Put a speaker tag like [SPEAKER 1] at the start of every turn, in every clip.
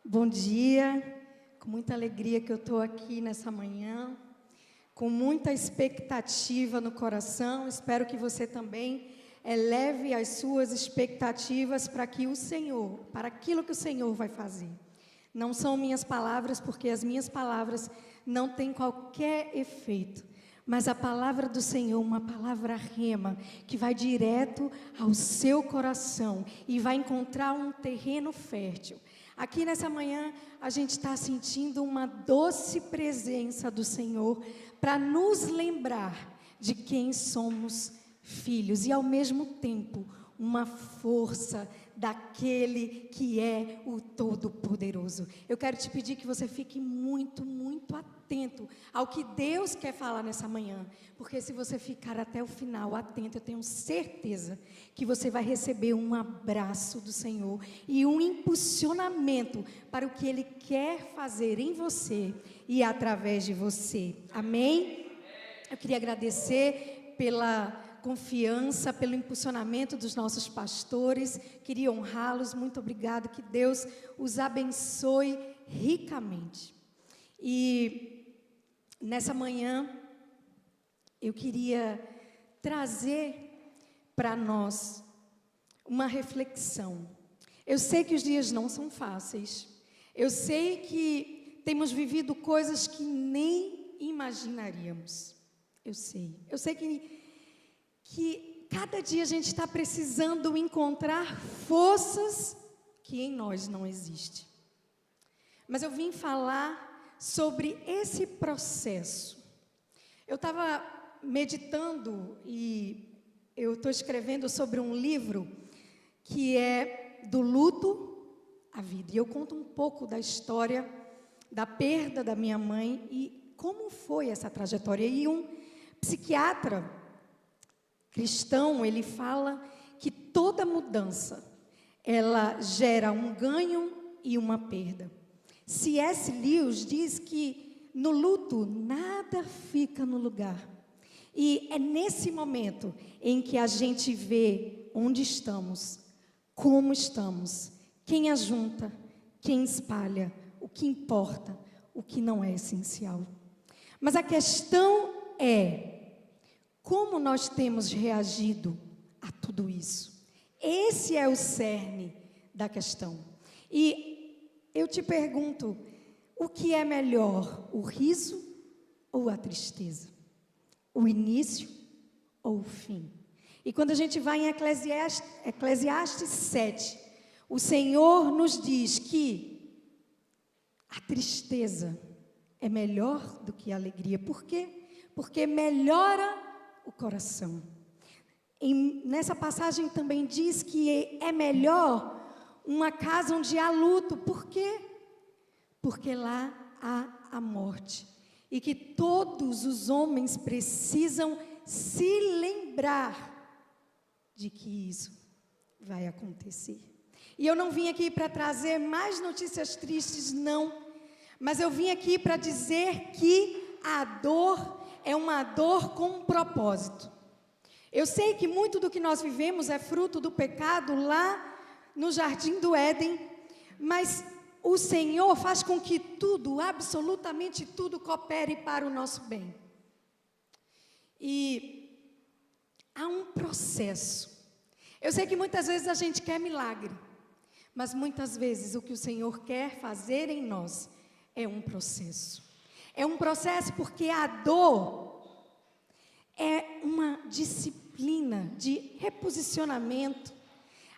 [SPEAKER 1] Bom dia, com muita alegria que eu estou aqui nessa manhã, com muita expectativa no coração. Espero que você também eleve as suas expectativas para aquilo que o Senhor vai fazer. Não são minhas palavras, porque as minhas palavras não têm qualquer efeito, mas a palavra do Senhor, uma palavra rema, que vai direto ao seu coração e vai encontrar um terreno fértil. Aqui nessa manhã, a gente está sentindo uma doce presença do Senhor para nos lembrar de quem somos filhos e, ao mesmo tempo, uma força daquele que é o Todo-Poderoso. Eu quero te pedir que você fique muito, muito atento ao que Deus quer falar nessa manhã, porque se você ficar até o final atento, eu tenho certeza que você vai receber um abraço do Senhor e um impulsionamento para o que Ele quer fazer em você e através de você. Amém? Eu queria agradecer pela confiança, pelo impulsionamento dos nossos pastores, queria honrá-los, muito obrigado, que Deus os abençoe ricamente. E nessa manhã, eu queria trazer para nós uma reflexão. Eu sei que os dias não são fáceis, eu sei que temos vivido coisas que nem imaginaríamos, eu sei que cada dia a gente está precisando encontrar forças que em nós não existem. Mas eu vim falar sobre esse processo. Eu estava meditando e eu estou escrevendo sobre um livro que é do luto à vida. E eu conto um pouco da história da perda da minha mãe e como foi essa trajetória. E um psiquiatra cristão, ele fala que toda mudança, ela gera um ganho e uma perda. C.S. Lewis diz que no luto nada fica no lugar. E é nesse momento em que a gente vê onde estamos, como estamos, quem ajunta, quem espalha, o que importa, o que não é essencial. Mas a questão é: como nós temos reagido a tudo isso? Esse é o cerne da questão. E eu te pergunto, o que é melhor, o riso ou a tristeza? O início ou o fim? E quando a gente vai em Eclesiastes 7, o Senhor nos diz que a tristeza é melhor do que a alegria. Por quê? Porque melhora o coração. Nessa passagem também diz que é melhor uma casa onde há luto. Por quê? Porque lá há a morte. E que todos os homens precisam se lembrar de que isso vai acontecer. E eu não vim aqui para trazer mais notícias tristes, não. Mas eu vim aqui para dizer que a dor é uma dor com um propósito. Eu sei que muito do que nós vivemos é fruto do pecado lá no Jardim do Éden, mas o Senhor faz com que tudo, absolutamente tudo, coopere para o nosso bem. E há um processo. Eu sei que muitas vezes a gente quer milagre, mas muitas vezes o que o Senhor quer fazer em nós é um processo. É um processo porque a dor é uma disciplina de reposicionamento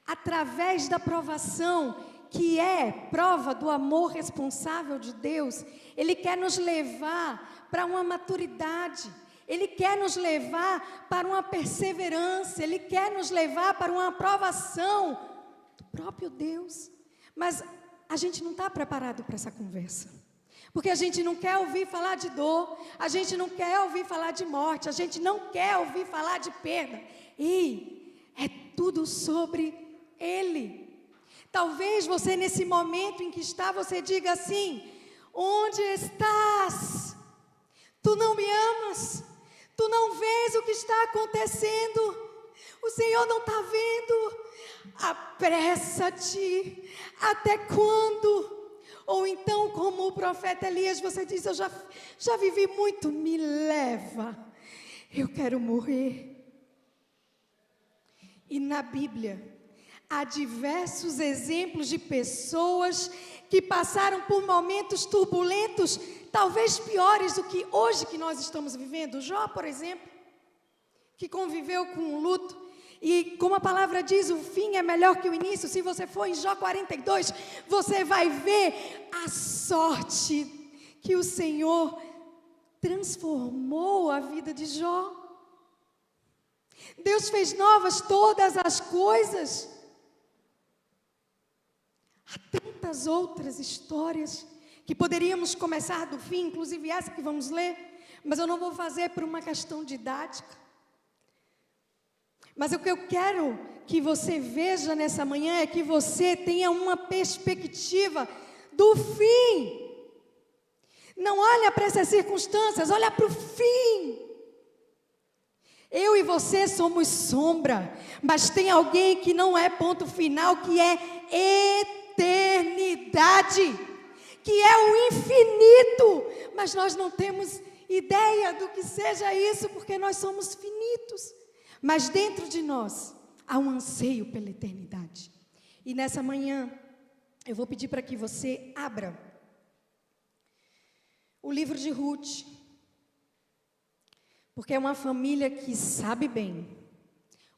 [SPEAKER 1] através da provação, que é prova do amor responsável de Deus. Ele quer nos levar para uma maturidade, Ele quer nos levar para uma perseverança, Ele quer nos levar para uma aprovação do próprio Deus. Mas a gente não está preparado para essa conversa. Porque a gente não quer ouvir falar de dor, a gente não quer ouvir falar de morte, a gente não quer ouvir falar de perda. E é tudo sobre Ele. Talvez você, nesse momento em que está, você diga assim: onde estás? Tu não me amas? Tu não vês o que está acontecendo? O Senhor não está vendo? Apressa-te. Até quando? Ou então, como o profeta Elias, você diz: eu já vivi muito, me leva, eu quero morrer. E na Bíblia, há diversos exemplos de pessoas que passaram por momentos turbulentos, talvez piores do que hoje que nós estamos vivendo. Jó, por exemplo, que conviveu com o luto. E como a palavra diz, o fim é melhor que o início. Se você for em Jó 42, você vai ver a sorte que o Senhor transformou a vida de Jó. Deus fez novas todas as coisas. Há tantas outras histórias que poderíamos começar do fim, inclusive essa que vamos ler, mas eu não vou fazer por uma questão didática. Mas o que eu quero que você veja nessa manhã é que você tenha uma perspectiva do fim. Não olha para essas circunstâncias, olha para o fim. Eu e você somos sombra, mas tem alguém que não é ponto final, que é eternidade, que é o infinito, mas nós não temos ideia do que seja isso, porque nós somos finitos, mas dentro de nós há um anseio pela eternidade. E nessa manhã eu vou pedir para que você abra o livro de Ruth, porque é uma família que sabe bem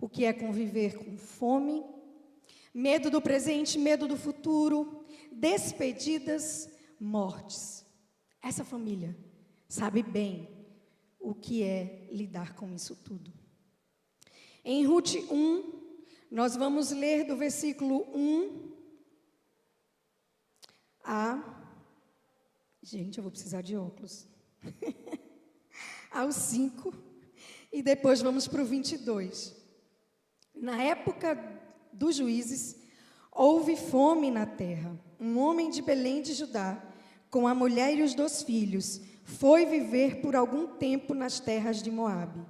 [SPEAKER 1] o que é conviver com fome, medo do presente, medo do futuro, despedidas, mortes. Essa família sabe bem o que é lidar com isso tudo. Em Ruth 1, nós vamos ler do versículo 1 a... Gente, eu vou precisar de óculos. Ao 5, e depois vamos para o 22. Na época dos juízes, houve fome na terra. Um homem de Belém de Judá, com a mulher e os 2 filhos, foi viver por algum tempo nas terras de Moabe.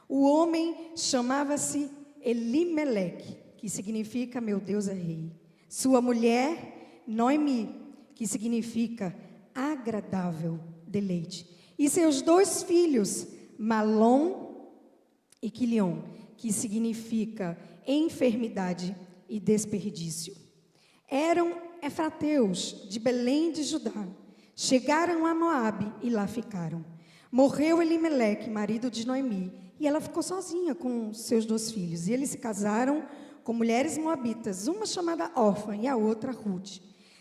[SPEAKER 1] O homem chamava-se Elimeleque, que significa meu Deus é rei. Sua mulher, Noemi, que significa agradável deleite. E seus 2 filhos, Malom e Quilion, que significa enfermidade e desperdício. Eram efrateus de Belém de Judá. Chegaram a Moabe e lá ficaram. Morreu Elimeleque, marido de Noemi, e ela ficou sozinha com seus 2 filhos. E eles se casaram com mulheres moabitas, uma chamada Orfa e a outra Ruth.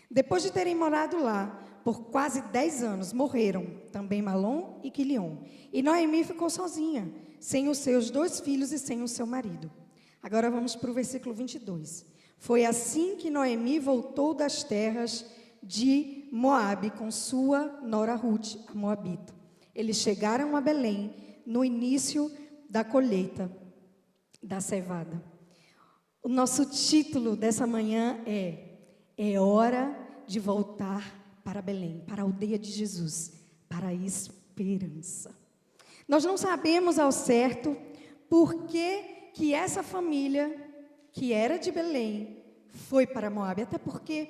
[SPEAKER 1] Depois de terem morado lá por quase 10 anos, morreram também Malom e Quilion. E Noemi ficou sozinha, sem os seus 2 filhos e sem o seu marido. Agora vamos para o versículo 22. Foi assim que Noemi voltou das terras de Moabe com sua nora Ruth, a moabita. Eles chegaram a Belém no início da colheita da cevada. O nosso título dessa manhã é hora de voltar para Belém, para a aldeia de Jesus, para a esperança. Nós não sabemos ao certo por que essa família, que era de Belém, foi para Moabe, até porque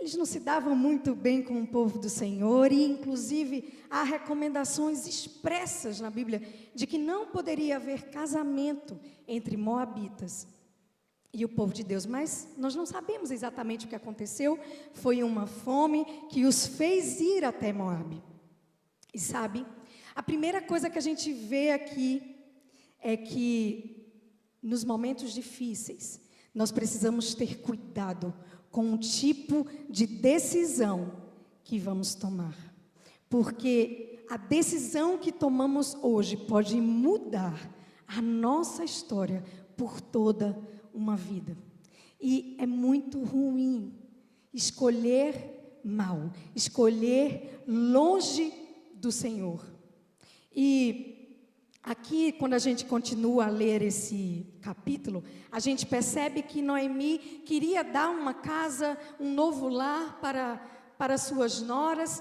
[SPEAKER 1] eles não se davam muito bem com o povo do Senhor, e inclusive há recomendações expressas na Bíblia de que não poderia haver casamento entre moabitas e o povo de Deus, mas nós não sabemos exatamente o que aconteceu. Foi uma fome que os fez ir até Moabe. E sabe, a primeira coisa que a gente vê aqui é que nos momentos difíceis nós precisamos ter cuidado com o tipo de decisão que vamos tomar, porque a decisão que tomamos hoje pode mudar a nossa história por toda uma vida. E é muito ruim escolher mal, escolher longe do Senhor. E aqui, quando a gente continua a ler esse capítulo, a gente percebe que Noemi queria dar uma casa, um novo lar para suas noras,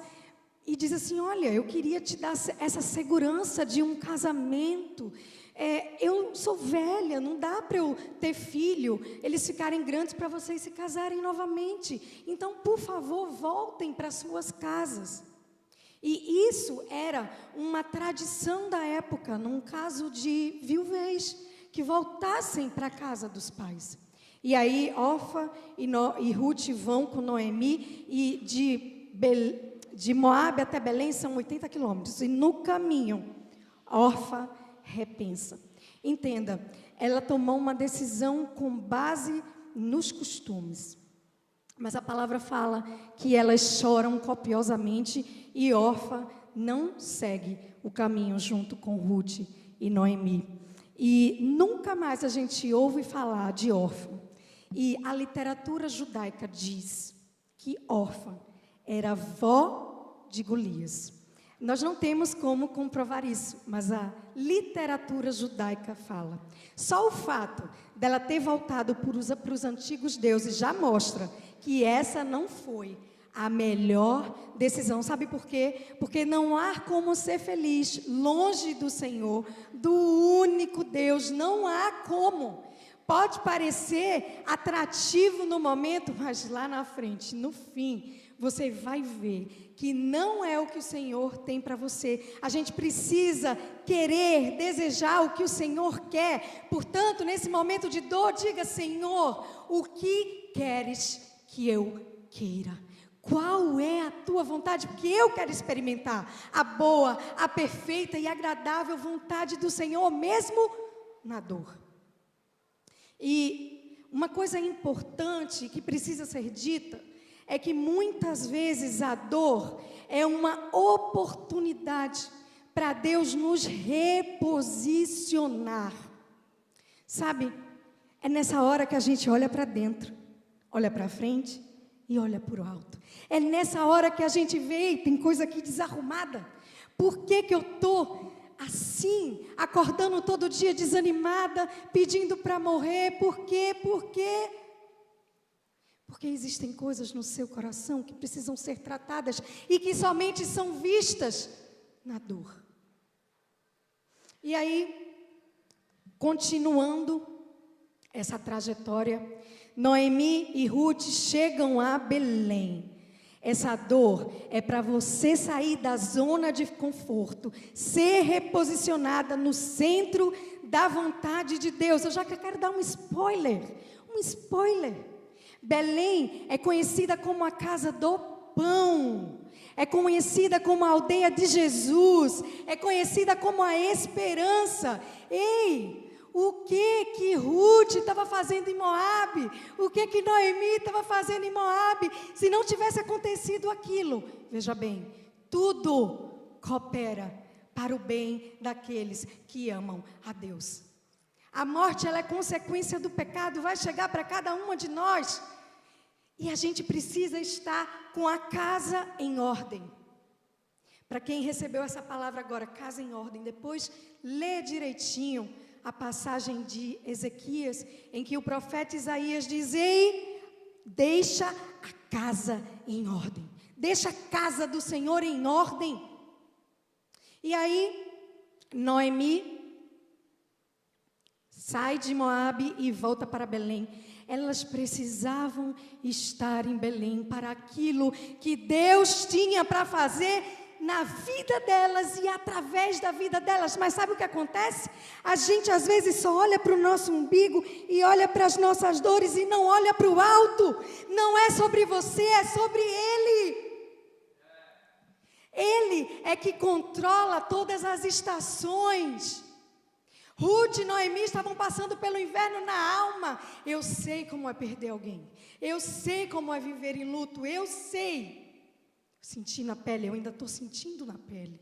[SPEAKER 1] e diz assim: olha, eu queria te dar essa segurança de um casamento, eu sou velha, não dá para eu ter filho, eles ficarem grandes para vocês se casarem novamente. Então, por favor, voltem para suas casas. E isso era uma tradição da época, num caso de viuvez, que voltassem para a casa dos pais. E aí, Orfa e Ruth vão com Noemi, e de Moabe até Belém são 80 quilômetros. E no caminho, Orfa repensa. Entenda, ela tomou uma decisão com base nos costumes. Mas a palavra fala que elas choram copiosamente e Orfa não segue o caminho junto com Ruth e Noemi. E nunca mais a gente ouve falar de Orfa. E a literatura judaica diz que Orfa era avó de Golias. Nós não temos como comprovar isso, mas a literatura judaica fala. Só o fato dela ter voltado para os antigos deuses já mostra que essa não foi a melhor decisão. Sabe por quê? Porque não há como ser feliz longe do Senhor, do único Deus. Não há como. Pode parecer atrativo no momento, mas lá na frente, no fim, você vai ver que não é o que o Senhor tem para você. A gente precisa querer, desejar o que o Senhor quer. Portanto, nesse momento de dor, diga: Senhor, o que queres que eu queira? Qual é a tua vontade? Porque eu quero experimentar a boa, a perfeita e agradável vontade do Senhor, mesmo na dor. E uma coisa importante que precisa ser dita é que muitas vezes a dor é uma oportunidade para Deus nos reposicionar. Sabe, é nessa hora que a gente olha para dentro, olha para frente e olha para o alto. É nessa hora que a gente vê, tem coisa aqui desarrumada. Por que que eu estou assim, acordando todo dia desanimada, pedindo para morrer? Por quê? Por quê? Porque existem coisas no seu coração que precisam ser tratadas e que somente são vistas na dor. E aí, continuando essa trajetória, Noemi e Ruth chegam a Belém. Essa dor é para você sair da zona de conforto, ser reposicionada no centro da vontade de Deus. Eu já quero dar um spoiler. Belém é conhecida como a casa do pão, é conhecida como a aldeia de Jesus, é conhecida como a esperança. Ei, o que Ruth estava fazendo em Moabe? O que Noemi estava fazendo em Moabe? Se não tivesse acontecido aquilo, veja bem, tudo coopera para o bem daqueles que amam a Deus. A morte, ela é consequência do pecado, vai chegar para cada uma de nós. E a gente precisa estar com a casa em ordem. Para quem recebeu essa palavra agora, casa em ordem, depois lê direitinho a passagem de Ezequias, em que o profeta Isaías diz: ei, deixa a casa em ordem. Deixa a casa do Senhor em ordem. E aí, Noemi sai de Moabe e volta para Belém. Elas precisavam estar em Belém para aquilo que Deus tinha para fazer na vida delas e através da vida delas. Mas sabe o que acontece? A gente às vezes só olha para o nosso umbigo e olha para as nossas dores e não olha para o alto. Não é sobre você, é sobre Ele. Ele é que controla todas as estações. Ruth e Noemi estavam passando pelo inverno na alma. Eu sei como é perder alguém. Eu sei como é viver em luto. Eu sei. Senti na pele, eu ainda estou sentindo na pele.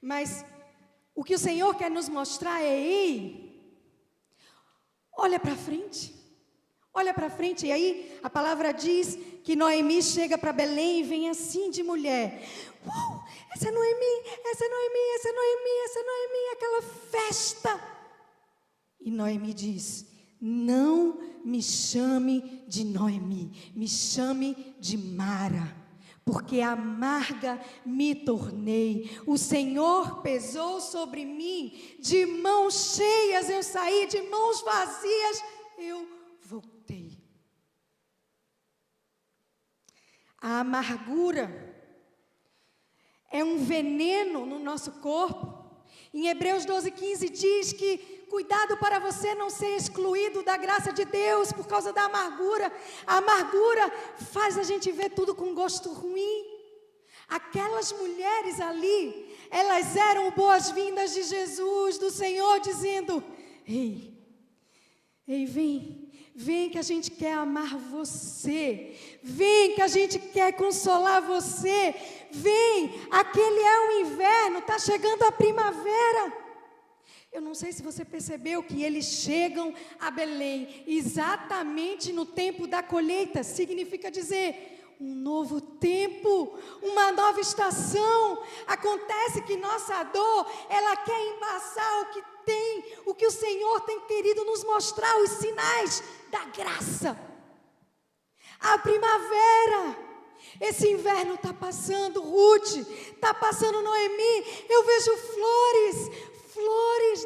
[SPEAKER 1] Mas o que o Senhor quer nos mostrar é: ei, olha para frente. Olha para frente. E aí a palavra diz que Noemi chega para Belém e vem assim de mulher. Essa é Noemi, essa é Noemi, essa é Noemi, essa é Noemi, aquela festa. E Noemi diz: não me chame de Noemi, me chame de Mara, porque amarga me tornei. O Senhor pesou sobre mim, de mãos cheias eu saí, de mãos vazias eu voltei. A amargura é um veneno no nosso corpo. Em Hebreus 12:15 diz que cuidado para você não ser excluído da graça de Deus por causa da amargura. A amargura faz a gente ver tudo com gosto ruim. Aquelas mulheres ali, elas eram boas-vindas de Jesus, do Senhor, dizendo: ei, vem que a gente quer amar você, vem que a gente quer consolar você, vem, aquele é o inverno, está chegando a primavera. Eu não sei se você percebeu que eles chegam a Belém exatamente no tempo da colheita. Significa dizer, um novo tempo, uma nova estação. Acontece que nossa dor, ela quer embaçar o que o Senhor tem querido nos mostrar, os sinais da graça. A primavera, esse inverno está passando, Ruth, está passando, Noemi, eu vejo flores,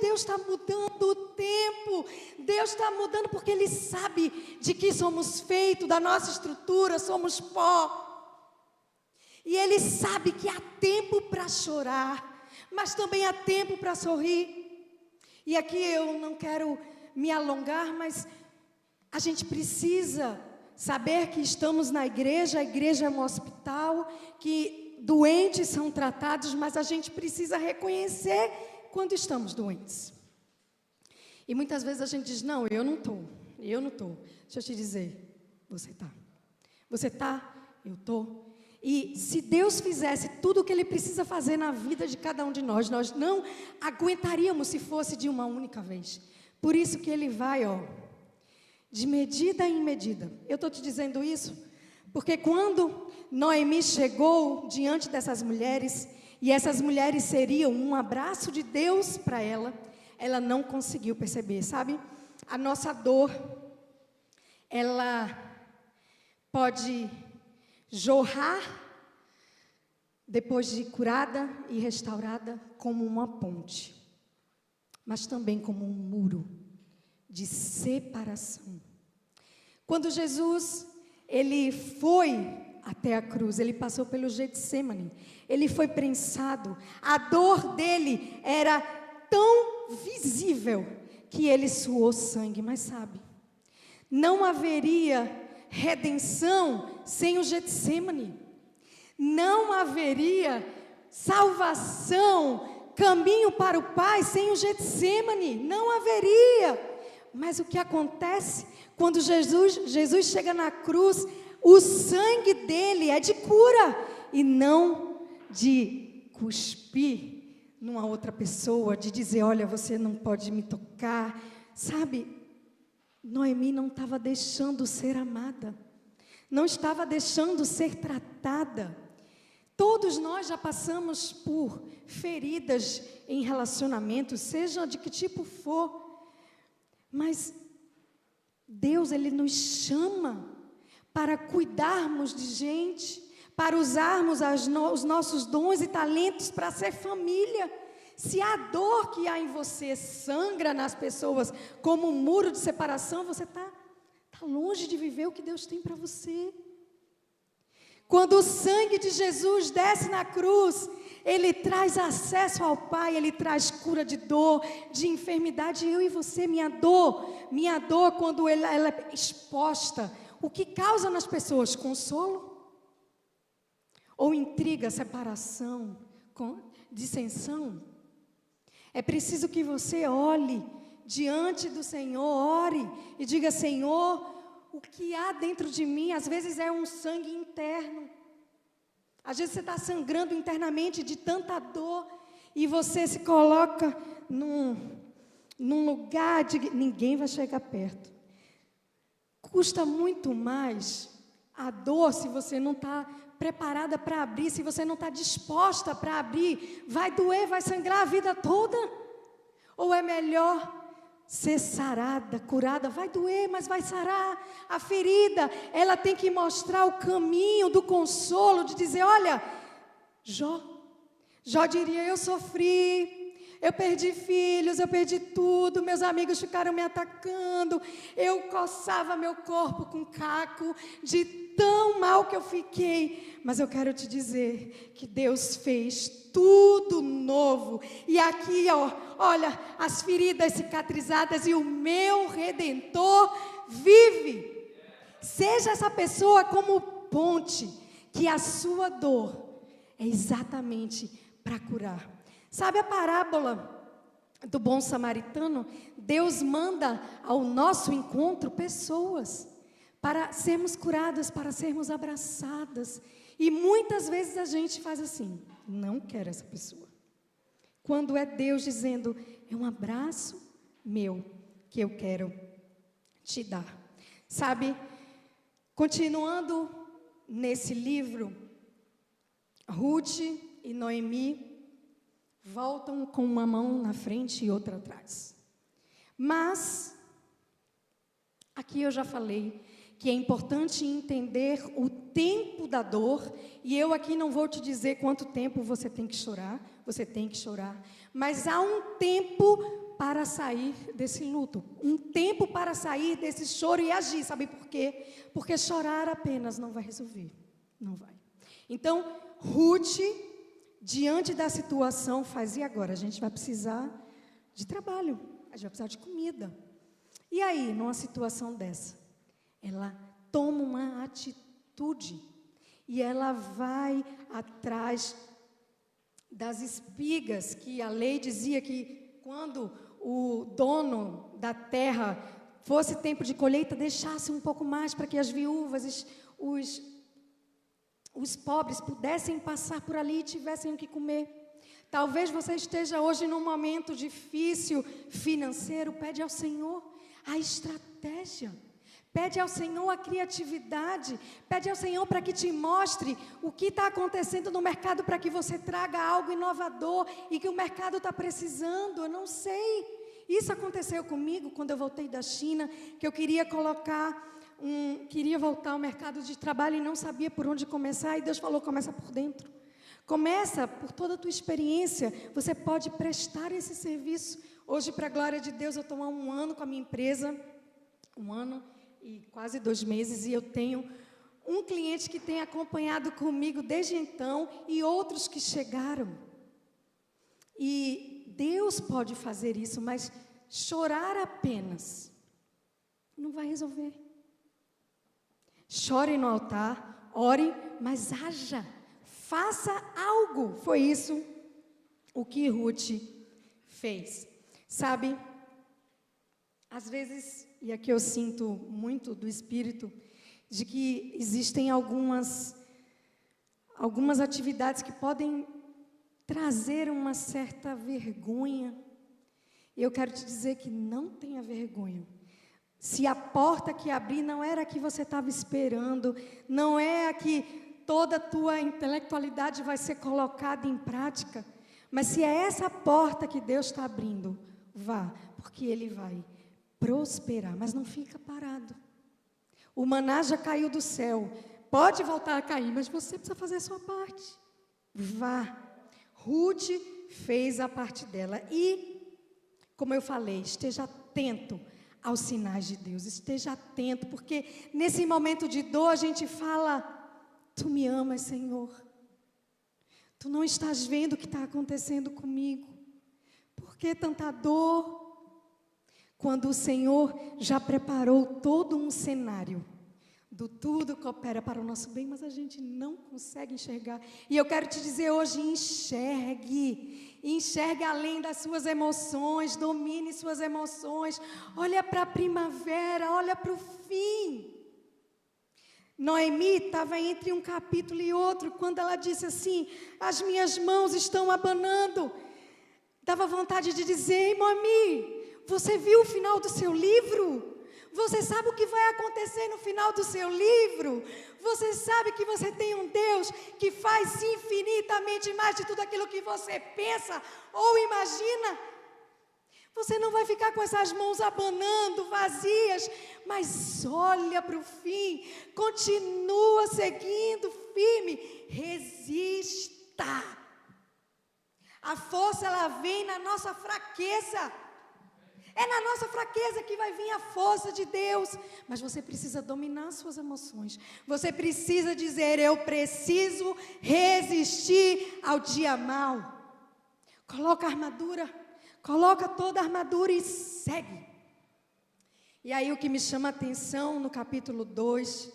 [SPEAKER 1] Deus está mudando o tempo, Deus está mudando porque Ele sabe de que somos feitos, da nossa estrutura, somos pó. E Ele sabe que há tempo para chorar, mas também há tempo para sorrir. E aqui eu não quero me alongar, mas a gente precisa saber que estamos na igreja, a igreja é um hospital, que doentes são tratados, mas a gente precisa reconhecer quando estamos doentes. E muitas vezes a gente diz, não, eu não estou. Deixa eu te dizer, você está. Você está, eu estou. E se Deus fizesse tudo o que Ele precisa fazer na vida de cada um de nós, nós não aguentaríamos se fosse de uma única vez. Por isso que Ele vai, de medida em medida. Eu estou te dizendo isso porque quando Noemi chegou diante dessas mulheres, e essas mulheres seriam um abraço de Deus para ela, ela não conseguiu perceber, sabe? A nossa dor, ela pode jorrar depois de curada e restaurada como uma ponte, mas também como um muro de separação. Quando Jesus, Ele foi até a cruz, Ele passou pelo Getsemane, Ele foi prensado, a dor dele era tão visível que Ele suou sangue, mas sabe, não haveria redenção sem o Getsemane, não haveria salvação, caminho para o Pai sem o Getsemane, não haveria. Mas o que acontece quando Jesus chega na cruz, o sangue dele é de cura e não de cuspir numa outra pessoa, de dizer, olha, você não pode me tocar, sabe? Noemi não estava deixando ser amada, não estava deixando ser tratada. Todos nós já passamos por feridas em relacionamentos, seja de que tipo for, mas Deus, Ele nos chama para cuidarmos de gente, para usarmos os nossos dons e talentos para ser família. Se a dor que há em você sangra nas pessoas como um muro de separação, você está longe de viver o que Deus tem para você. Quando o sangue de Jesus desce na cruz, Ele traz acesso ao Pai, Ele traz cura de dor, de enfermidade. Eu e você, minha dor quando ela é exposta, o que causa nas pessoas? Consolo? Ou intriga, separação, dissensão? É preciso que você olhe diante do Senhor, ore e diga, Senhor, o que há dentro de mim, às vezes é um sangue interno. Às vezes você está sangrando internamente de tanta dor e você se coloca num lugar de ninguém vai chegar perto. Custa muito mais a dor se você não está preparada para abrir, se você não está disposta para abrir, vai doer, vai sangrar a vida toda. Ou é melhor ser sarada, curada, vai doer, mas vai sarar. A ferida, ela tem que mostrar o caminho do consolo, de dizer, olha, Jó diria, eu sofri, eu perdi filhos, eu perdi tudo, meus amigos ficaram me atacando, eu coçava meu corpo com caco, de tão mal que eu fiquei, mas eu quero te dizer que Deus fez tudo novo, e aqui, olha, as feridas cicatrizadas e o meu Redentor vive. Seja essa pessoa como ponte, que a sua dor é exatamente para curar. Sabe a parábola do bom samaritano? Deus manda ao nosso encontro pessoas para sermos curadas, para sermos abraçadas. E muitas vezes a gente faz assim, não quero essa pessoa. Quando é Deus dizendo, é um abraço meu que eu quero te dar. Sabe, continuando nesse livro, Ruth e Noemi voltam com uma mão na frente e outra atrás. Mas, aqui eu já falei que é importante entender o tempo da dor, e eu aqui não vou te dizer quanto tempo você tem que chorar, mas há um tempo para sair desse luto, um tempo para sair desse choro e agir, sabe por quê? Porque chorar apenas não vai resolver, não vai. Então, Ruth, diante da situação, e agora? A gente vai precisar de trabalho, a gente vai precisar de comida. E aí, numa situação dessa, ela toma uma atitude e ela vai atrás das espigas, que a lei dizia que quando o dono da terra fosse tempo de colheita, deixasse um pouco mais para que as viúvas, os pobres pudessem passar por ali e tivessem o que comer. Talvez você esteja hoje num momento difícil financeiro, pede ao Senhor a estratégia, pede ao Senhor a criatividade, pede ao Senhor para que te mostre o que está acontecendo no mercado, para que você traga algo inovador e que o mercado está precisando. Eu não sei, isso aconteceu comigo quando eu voltei da China, que eu queria queria voltar ao mercado de trabalho e não sabia por onde começar, e Deus falou, começa por dentro, começa por toda a tua experiência, você pode prestar esse serviço. Hoje, para a glória de Deus, eu estou há 1 ano com a minha empresa, 1 ano e quase 2 meses, e eu tenho um cliente que tem acompanhado comigo desde então, e outros que chegaram, e Deus pode fazer isso, mas chorar apenas não vai resolver. Chore no altar, ore, mas haja, faça algo. Foi isso o que Ruth fez. Sabe, às vezes, e aqui eu sinto muito do Espírito, de que existem algumas atividades que podem trazer uma certa vergonha. E eu quero te dizer que não tenha vergonha. Se a porta que abrir não era a que você estava esperando, não é a que toda a tua intelectualidade vai ser colocada em prática, mas se é essa porta que Deus está abrindo, vá, porque Ele vai prosperar, mas não fica parado. O maná já caiu do céu, pode voltar a cair, mas você precisa fazer a sua parte. Vá. Ruth fez a parte dela e, como eu falei, esteja atento aos sinais de Deus, esteja atento, porque nesse momento de dor a gente fala, tu me amas, Senhor, tu não estás vendo o que está acontecendo comigo, por que tanta dor? Quando o Senhor já preparou todo um cenário, do tudo coopera para o nosso bem, mas a gente não consegue enxergar, e eu quero te dizer hoje, enxergue além das suas emoções, domine suas emoções, olha para a primavera, olha para o fim. Noemi estava entre um capítulo e outro, quando ela disse assim, as minhas mãos estão abanando, dava vontade de dizer, Noemi, você viu o final do seu livro? Você sabe o que vai acontecer no final do seu livro? Você sabe que você tem um Deus que faz infinitamente mais de tudo aquilo que você pensa ou imagina? Você não vai ficar com essas mãos abanando, vazias, mas olha para o fim, continua seguindo firme, resista. A força, ela vem na nossa fraqueza. É na nossa fraqueza que vai vir a força de Deus. Mas você precisa dominar suas emoções. Você precisa dizer, eu preciso resistir ao dia mau. Coloca a armadura. Coloca toda a armadura e segue. E aí o que me chama a atenção no capítulo 2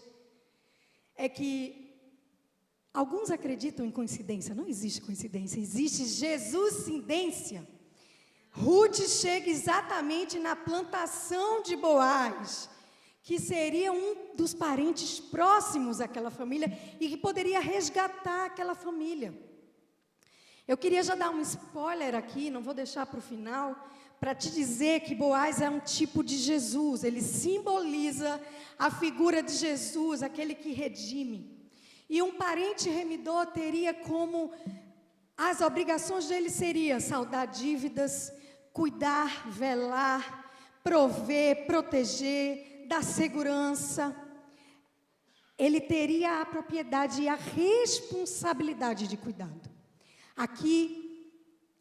[SPEAKER 1] é que alguns acreditam em coincidência. Não existe coincidência, existe Jesuscidência. Ruth chega exatamente na plantação de Boaz, que seria um dos parentes próximos àquela família e que poderia resgatar aquela família. Eu queria já dar um spoiler aqui, não vou deixar para o final, para te dizer que Boaz é um tipo de Jesus. Ele simboliza a figura de Jesus, aquele que redime. E um parente remidor teria como, as obrigações dele seriam saldar dívidas, cuidar, velar, prover, proteger, dar segurança. Ele teria a propriedade e a responsabilidade de cuidado. Aqui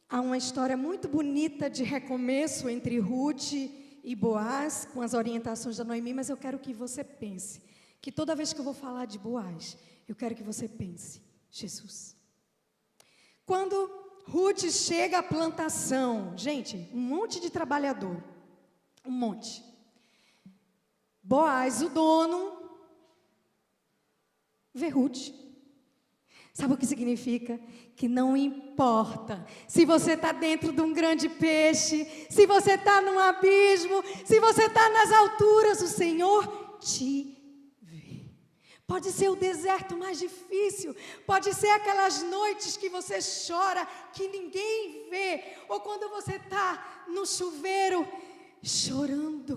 [SPEAKER 1] há uma história muito bonita de recomeço entre Ruth e Boaz, com as orientações da Noemi, mas eu quero que você pense, que toda vez que eu vou falar de Boaz, eu quero que você pense, Jesus. Quando Ruth chega à plantação, gente, um monte de trabalhador, um monte. Boaz, o dono, vê Ruth. Sabe o que significa? Que não importa se você está dentro de um grande peixe, se você está num abismo, se você está nas alturas, o Senhor te vê. Pode ser o deserto mais difícil, pode ser aquelas noites que você chora, que ninguém vê, ou quando você está no chuveiro chorando,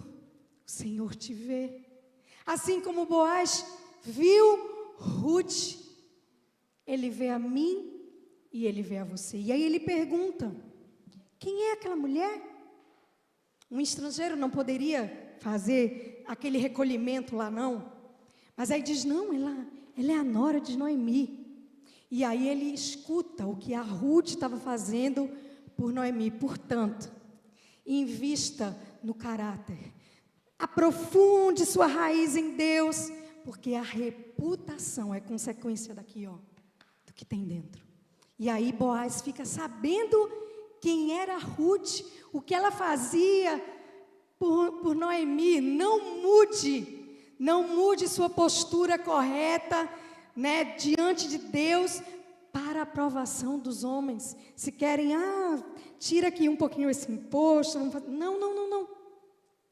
[SPEAKER 1] o Senhor te vê. Assim como Boaz viu Ruth, ele vê a mim e ele vê a você. E aí ele pergunta, quem é aquela mulher? Um estrangeiro não poderia fazer aquele recolhimento lá, não. Mas aí diz, não, ela é a nora de Noemi. E aí ele escuta o que a Ruth estava fazendo por Noemi. Portanto, invista no caráter. Aprofunde sua raiz em Deus, porque a reputação é consequência daqui, ó, do que tem dentro. E aí Boaz fica sabendo quem era Ruth, o que ela fazia por Noemi. Não mude sua postura correta, né, diante de Deus, para a aprovação dos homens. Se querem, tira aqui um pouquinho esse imposto, vamos fazer. Não.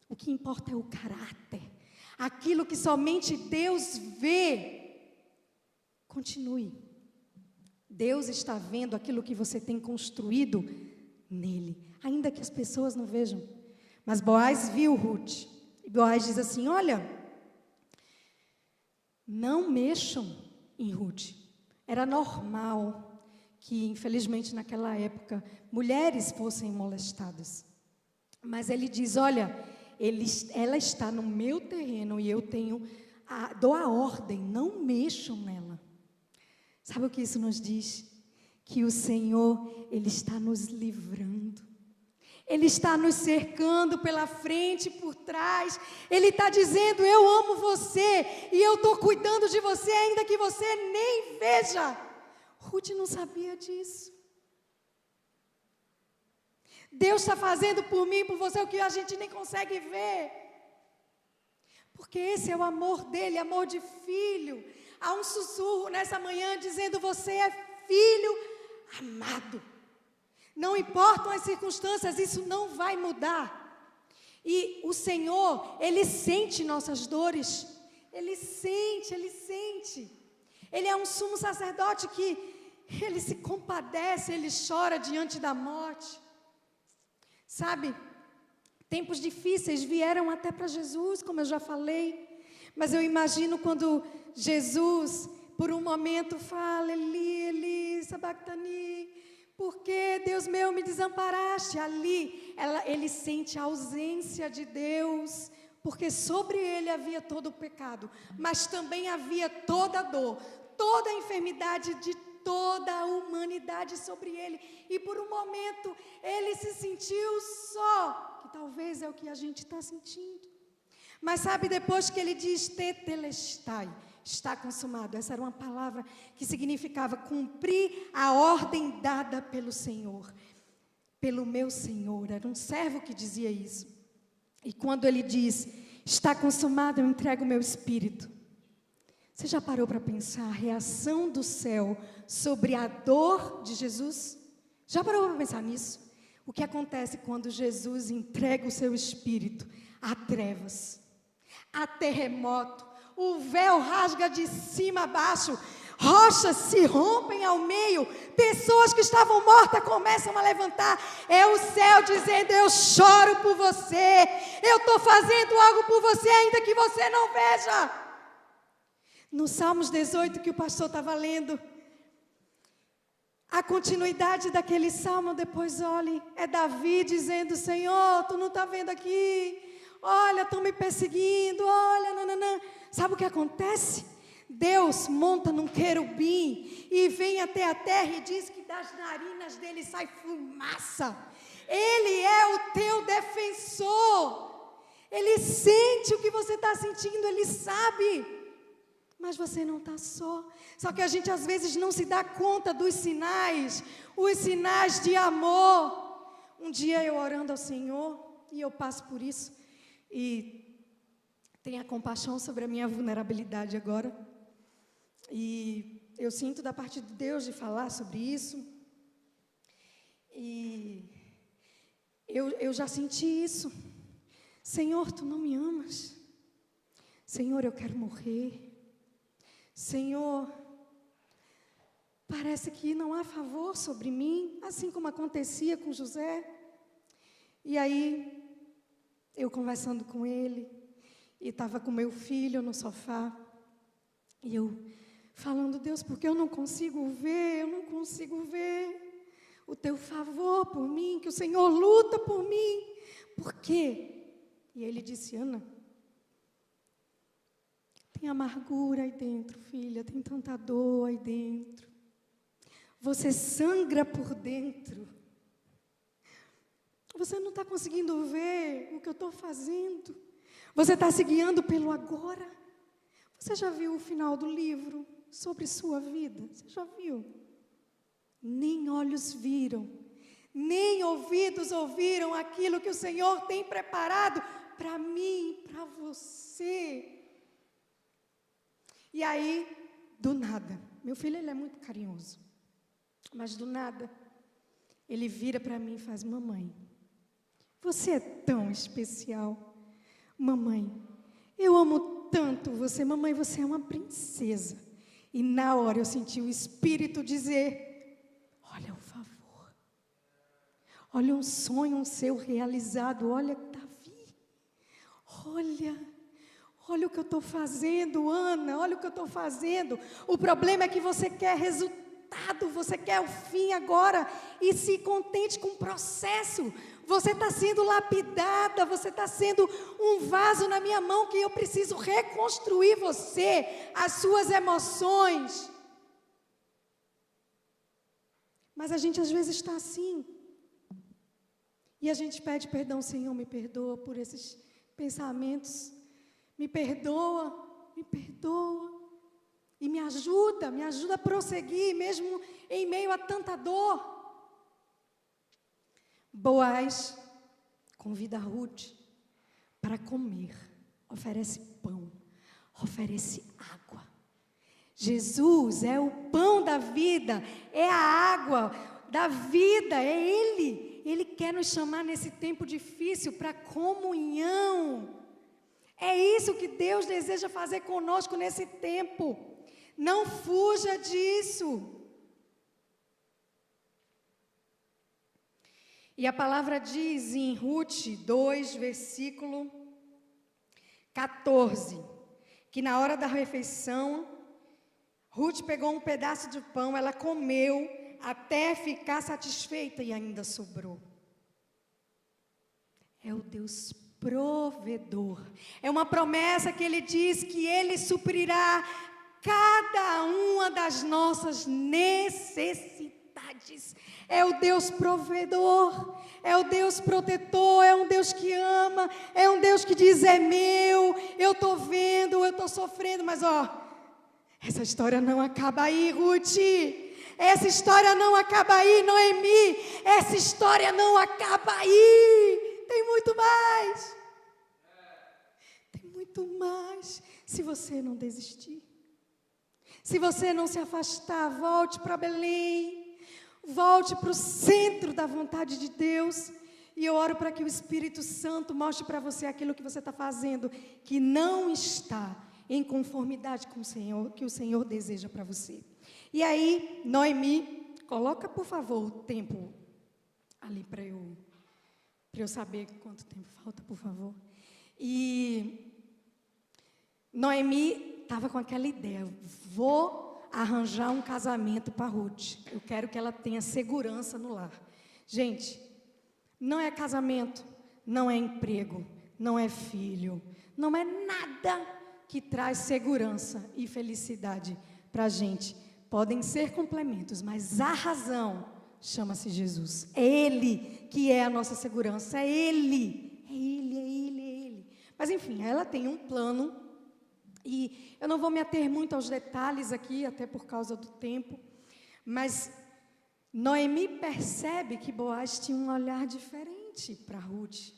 [SPEAKER 1] O que importa é o caráter. Aquilo que somente Deus vê. Continue. Deus está vendo aquilo que você tem construído nele, ainda que as pessoas não vejam. Mas Boaz viu Ruth. E Boaz diz assim, olha, não mexam em Ruth. Era normal que, infelizmente, naquela época, mulheres fossem molestadas. Mas ele diz, olha, ela está no meu terreno e eu dou a ordem, não mexam nela. Sabe o que isso nos diz? Que o Senhor, Ele está nos livrando. Ele está nos cercando pela frente e por trás. Ele está dizendo, eu amo você e eu estou cuidando de você, ainda que você nem veja. Ruth não sabia disso. Deus está fazendo por mim, por você, o que a gente nem consegue ver. Porque esse é o amor dele, amor de filho. Há um sussurro nessa manhã dizendo, você é filho amado. Não importam as circunstâncias, isso não vai mudar. E o Senhor, Ele sente nossas dores. Ele sente. Ele é um sumo sacerdote que Ele se compadece, Ele chora diante da morte. Sabe, tempos difíceis vieram até para Jesus, como eu já falei. Mas eu imagino quando Jesus, por um momento, fala, Eli, Eli, sabactani. Porque, Deus meu, me desamparaste. Ali, ele sente a ausência de Deus, porque sobre ele havia todo o pecado, mas também havia toda a dor, toda a enfermidade de toda a humanidade sobre ele. E por um momento, ele se sentiu só, que talvez é o que a gente está sentindo. Mas sabe, depois que ele diz tetelestai, está consumado. Essa era uma palavra que significava cumprir a ordem dada pelo Senhor, pelo meu Senhor. Era um servo que dizia isso. E quando ele diz, está consumado, eu entrego o meu espírito. Você já parou para pensar a reação do céu sobre a dor de Jesus? Já parou para pensar nisso? O que acontece quando Jesus entrega o seu espírito? Há trevas, há terremoto, o véu rasga de cima a baixo, rochas se rompem ao meio, pessoas que estavam mortas começam a levantar. É o céu dizendo, eu choro por você, eu estou fazendo algo por você, ainda que você não veja. No Salmos 18 que o pastor estava lendo, a continuidade daquele salmo, depois olhe, é Davi dizendo, Senhor, tu não está vendo aqui, olha, estão me perseguindo, olha, nananã. Sabe o que acontece? Deus monta num querubim e vem até a terra e diz que das narinas dele sai fumaça. Ele é o teu defensor. Ele sente o que você está sentindo, ele sabe. Mas você não está só. Só que a gente às vezes não se dá conta dos sinais, os sinais de amor. Um dia eu orando ao Senhor, e eu passo por isso, e tenha compaixão sobre a minha vulnerabilidade agora. E eu sinto da parte de Deus de falar sobre isso. E eu já senti isso. Senhor, tu não me amas. Senhor, eu quero morrer. Senhor, parece que não há favor sobre mim, assim como acontecia com José. E aí, eu conversando com ele, e estava com meu filho no sofá, e eu falando, Deus, porque eu não consigo ver o teu favor por mim, que o Senhor luta por mim. Por quê? E ele disse, Ana, tem amargura aí dentro, filha, tem tanta dor aí dentro. Você sangra por dentro. Você não está conseguindo ver o que eu estou fazendo. Você está se guiando pelo agora. Você já viu o final do livro sobre sua vida? Você já viu? Nem olhos viram, nem ouvidos ouviram aquilo que o Senhor tem preparado para mim, para você. E aí, do nada, meu filho ele é muito carinhoso, mas do nada, ele vira para mim e faz, mamãe, você é tão especial. Mamãe, eu amo tanto você. Mamãe, você é uma princesa. E na hora eu senti o Espírito dizer, olha o favor. Olha um sonho seu realizado. Olha, Davi. Olha o que eu estou fazendo, Ana. Olha o que eu estou fazendo. O problema é que você quer resultado. Você quer o fim agora. E se contente com o processo. Você está sendo lapidada, você está sendo um vaso na minha mão que eu preciso reconstruir você, as suas emoções. Mas a gente às vezes está assim. E a gente pede perdão, Senhor, me perdoa por esses pensamentos. Me perdoa. E me ajuda a prosseguir, mesmo em meio a tanta dor. Boaz convida Ruth para comer, oferece pão, oferece água. Jesus é o pão da vida, é a água da vida, é Ele. Ele quer nos chamar nesse tempo difícil para comunhão. É isso que Deus deseja fazer conosco nesse tempo. Não fuja disso. E a palavra diz em Ruth 2, versículo 14, que na hora da refeição, Ruth pegou um pedaço de pão, ela comeu, até ficar satisfeita e ainda sobrou. É o Deus provedor. É uma promessa que Ele diz que Ele suprirá cada uma das nossas necessidades. É o Deus provedor, é o Deus protetor, é um Deus que ama, é um Deus que diz: é meu, eu estou vendo, eu estou sofrendo, mas essa história não acaba aí, Ruth. Essa história não acaba aí, Noemi. Essa história não acaba aí. Tem muito mais. Tem muito mais. Se você não desistir, se você não se afastar, volte para Belém. Volte para o centro da vontade de Deus. E eu oro para que o Espírito Santo mostre para você aquilo que você está fazendo, que não está em conformidade com o Senhor, que o Senhor deseja para você. E aí, Noemi, coloca por favor o tempo ali para eu saber quanto tempo falta, por favor. E Noemi estava com aquela ideia: vou arranjar um casamento para Ruth. Eu quero que ela tenha segurança no lar. Gente, não é casamento, não é emprego, não é filho, não é nada que traz segurança e felicidade para a gente. Podem ser complementos, mas a razão chama-se Jesus. É Ele que é a nossa segurança, é Ele, é Ele, é Ele, é Ele. Mas enfim, ela tem um plano, e eu não vou me ater muito aos detalhes aqui, até por causa do tempo, mas Noemi percebe que Boaz tinha um olhar diferente para Ruth.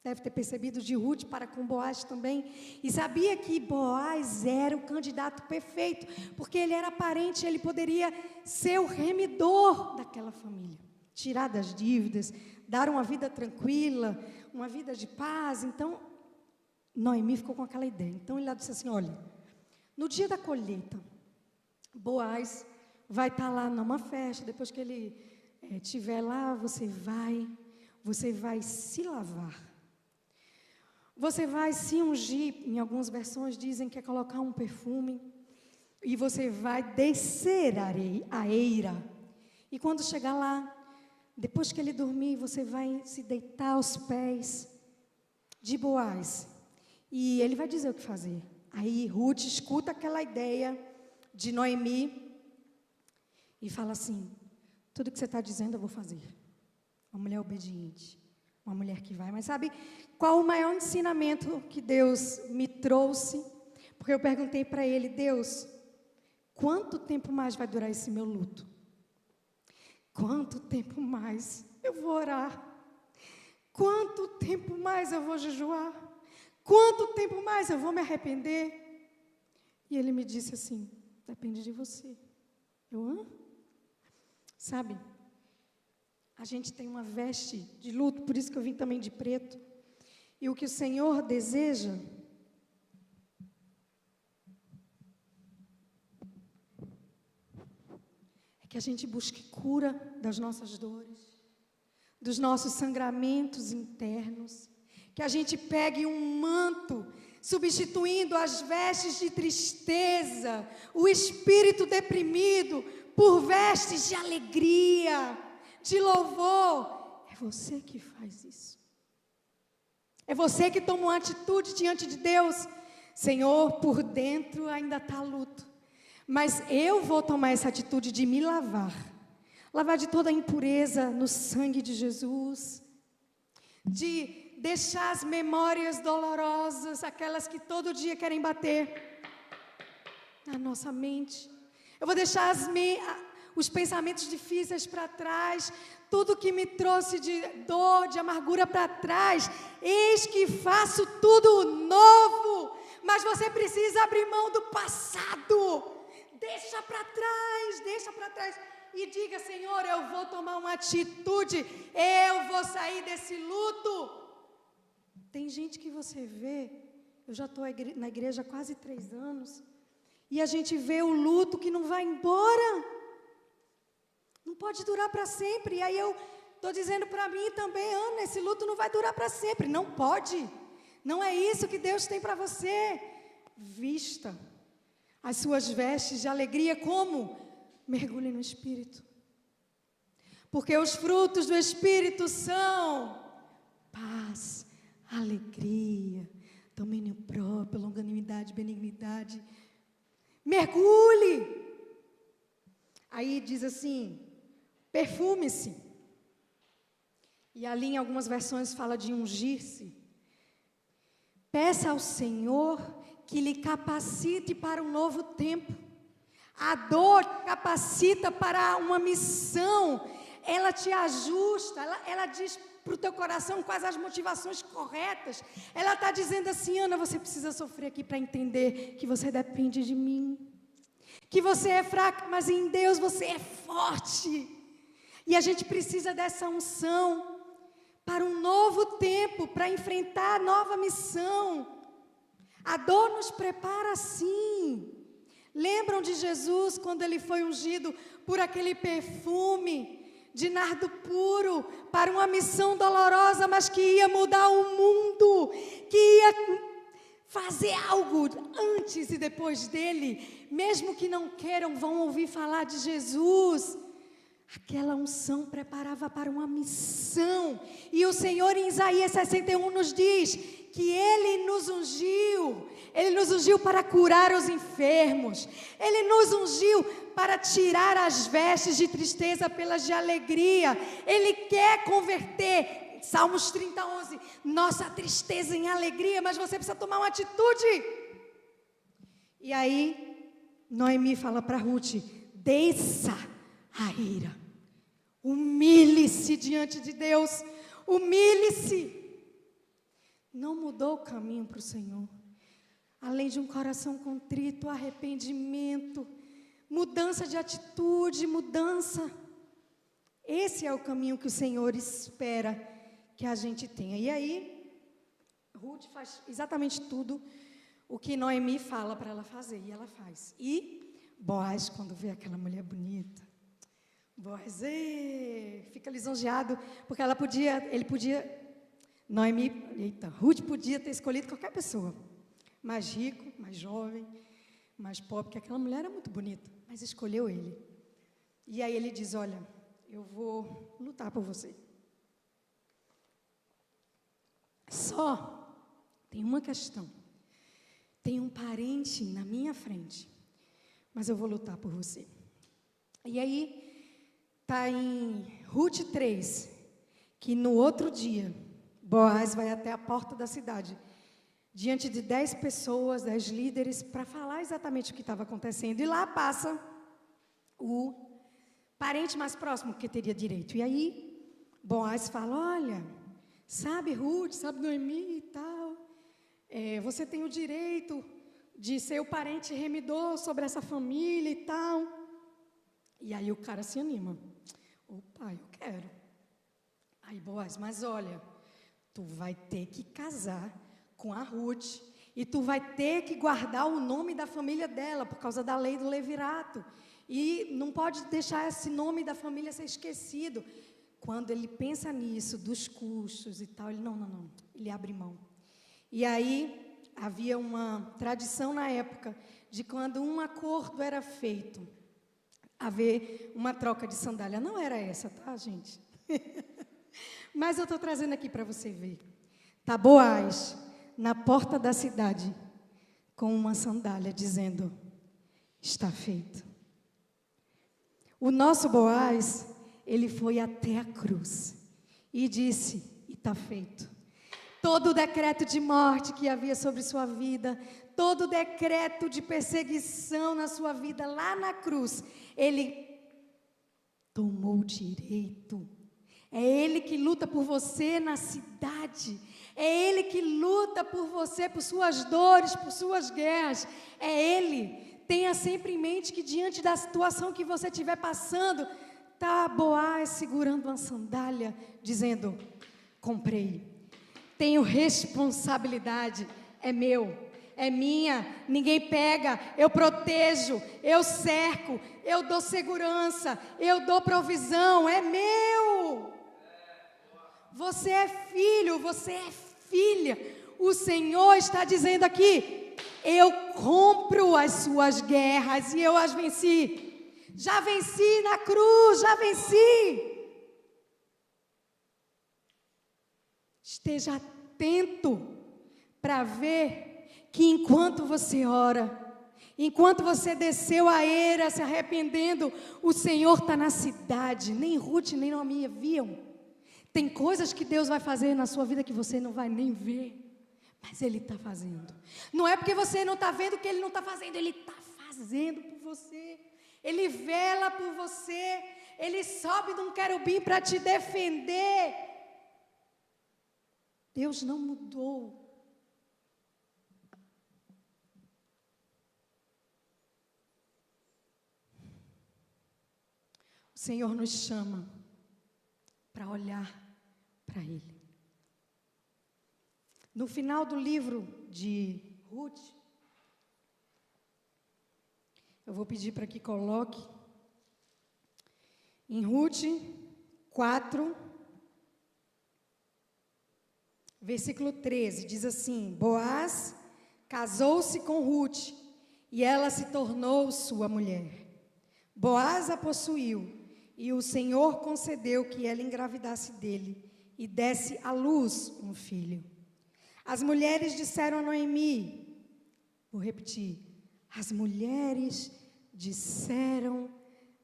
[SPEAKER 1] Deve ter percebido de Ruth para com Boaz também. E sabia que Boaz era o candidato perfeito, porque ele era parente, ele poderia ser o remidor daquela família. Tirar das dívidas, dar uma vida tranquila, uma vida de paz. Então, Noemi ficou com aquela ideia. Então, ele disse assim: olha, no dia da colheita, Boaz vai estar lá numa festa. Depois que ele estiver lá, você vai se lavar. Você vai se ungir. Em algumas versões dizem que é colocar um perfume. E você vai descer a eira. E quando chegar lá, depois que ele dormir, você vai se deitar aos pés de Boaz. E ele vai dizer o que fazer. Aí Ruth escuta aquela ideia de Noemi e fala assim: tudo que você está dizendo eu vou fazer. Uma mulher obediente, uma mulher que vai. Mas sabe qual o maior ensinamento que Deus me trouxe? Porque eu perguntei para ele: Deus, quanto tempo mais vai durar esse meu luto? Quanto tempo mais eu vou orar? Quanto tempo mais eu vou jejuar? Quanto tempo mais eu vou me arrepender? E ele me disse assim: depende de você. Sabe, a gente tem uma veste de luto, por isso que eu vim também de preto. E o que o Senhor deseja é que a gente busque cura das nossas dores, dos nossos sangramentos internos. Que a gente pegue um manto, substituindo as vestes de tristeza, o espírito deprimido, por vestes de alegria, de louvor. É você que faz isso. É você que toma uma atitude diante de Deus. Senhor, por dentro ainda está luto, mas eu vou tomar essa atitude de me lavar de toda a impureza no sangue de Jesus, de deixar as memórias dolorosas, aquelas que todo dia querem bater na nossa mente. Eu vou deixar os pensamentos difíceis para trás, tudo que me trouxe de dor, de amargura para trás. Eis que faço tudo novo, mas você precisa abrir mão do passado. Deixa para trás e diga: Senhor, eu vou tomar uma atitude, eu vou sair desse luto. Tem gente que você vê, eu já estou na igreja há quase 3 anos, e a gente vê o luto que não vai embora, não pode durar para sempre. E aí eu estou dizendo para mim também: Ana, esse luto não vai durar para sempre. Não pode, não é isso que Deus tem para você. Vista as suas vestes de alegria, como? Mergulhe no Espírito, Porque os frutos do Espírito são paz, alegria, domínio próprio, longanimidade, benignidade. Mergulhe. Aí diz assim, perfume-se. E ali em algumas versões fala de ungir-se. Peça ao Senhor que lhe capacite para um novo tempo. A dor capacita para uma missão. Ela te ajusta, ela diz para o teu coração quais as motivações corretas. Ela está dizendo assim, Ana, você precisa sofrer aqui para entender que você depende de mim. Que você é fraca, mas em Deus você é forte. E a gente precisa dessa unção para um novo tempo, para enfrentar a nova missão. A dor nos prepara assim. Lembram de Jesus quando ele foi ungido por aquele perfume de nardo puro para uma missão dolorosa, mas que ia mudar o mundo, que ia fazer algo antes e depois dele, mesmo que não queiram, vão ouvir falar de Jesus. Aquela unção preparava para uma missão. E o Senhor em Isaías 61 nos diz que Ele nos ungiu para curar os enfermos, Ele nos ungiu para tirar as vestes de tristeza pelas de alegria. Ele quer converter, Salmos 30, 11, nossa tristeza em alegria, mas você precisa tomar uma atitude. E aí, Noemi fala para Ruth, desça a ira, humilhe-se diante de Deus, humilhe-se. Não mudou o caminho para o Senhor. Além de um coração contrito, arrependimento, mudança de atitude, mudança. Esse é o caminho que o Senhor espera que a gente tenha. E aí, Ruth faz exatamente tudo o que Noemi fala para ela fazer, e ela faz. E Boaz, quando vê aquela mulher bonita, Boaz fica lisonjeado, porque Ruth podia ter escolhido qualquer pessoa, mais rico, mais jovem, mais pobre, porque aquela mulher era muito bonita, mas escolheu ele. E aí ele diz, olha, eu vou lutar por você. Só tem uma questão. Tem um parente na minha frente, mas eu vou lutar por você. E aí, está em Ruth 3, que no outro dia, Boaz vai até a porta da cidade, diante de 10 pessoas, 10 líderes, para falar exatamente o que estava acontecendo. E lá passa o parente mais próximo que teria direito. E aí, Boaz fala, olha, sabe Ruth, sabe Noemi e tal, você tem o direito de ser o parente remidor sobre essa família e tal. E aí o cara se anima. Opa, eu quero. Aí Boaz, mas olha, tu vai ter que casar com a Ruth, e tu vai ter que guardar o nome da família dela, por causa da lei do levirato, e não pode deixar esse nome da família ser esquecido. Quando ele pensa nisso, dos custos e tal, ele não, ele abre mão. E aí, havia uma tradição na época, de quando um acordo era feito, haver uma troca de sandália. Não era essa, tá, gente? Mas eu estou trazendo aqui para você ver. Tá Boaz na porta da cidade, com uma sandália, dizendo, está feito. O nosso Boaz, ele foi até a cruz e disse, e está feito. Todo o decreto de morte que havia sobre sua vida, todo o decreto de perseguição na sua vida, lá na cruz, ele tomou direito. É Ele que luta por você na cidade. É Ele que luta por você, por suas dores, por suas guerras. É Ele. Tenha sempre em mente que diante da situação que você estiver passando, está Boaz segurando uma sandália, dizendo, comprei. Tenho responsabilidade, é meu, é minha, ninguém pega, eu protejo, eu cerco, eu dou segurança, eu dou provisão, é meu. Você é filho, você é filha. O Senhor está dizendo aqui, eu compro as suas guerras e eu as venci. Já venci na cruz, já venci. Esteja atento para ver que enquanto você ora, enquanto você desceu a eira se arrependendo, o Senhor está na cidade. Nem Ruth nem Noemi viam. Tem coisas que Deus vai fazer na sua vida que você não vai nem ver, mas Ele está fazendo. Não é porque você não está vendo que Ele não está fazendo, Ele está fazendo por você. Ele vela por você, Ele sobe de um querubim para te defender. Deus não mudou. O Senhor nos chama para olhar para Ele. No final do livro de Ruth, eu vou pedir para que coloque, em Ruth 4, versículo 13, diz assim: Boaz casou-se com Ruth, e ela se tornou sua mulher. Boaz a possuiu, e o Senhor concedeu que ela engravidasse dele, e desse à luz um filho. As mulheres disseram a Noemi, vou repetir, as mulheres disseram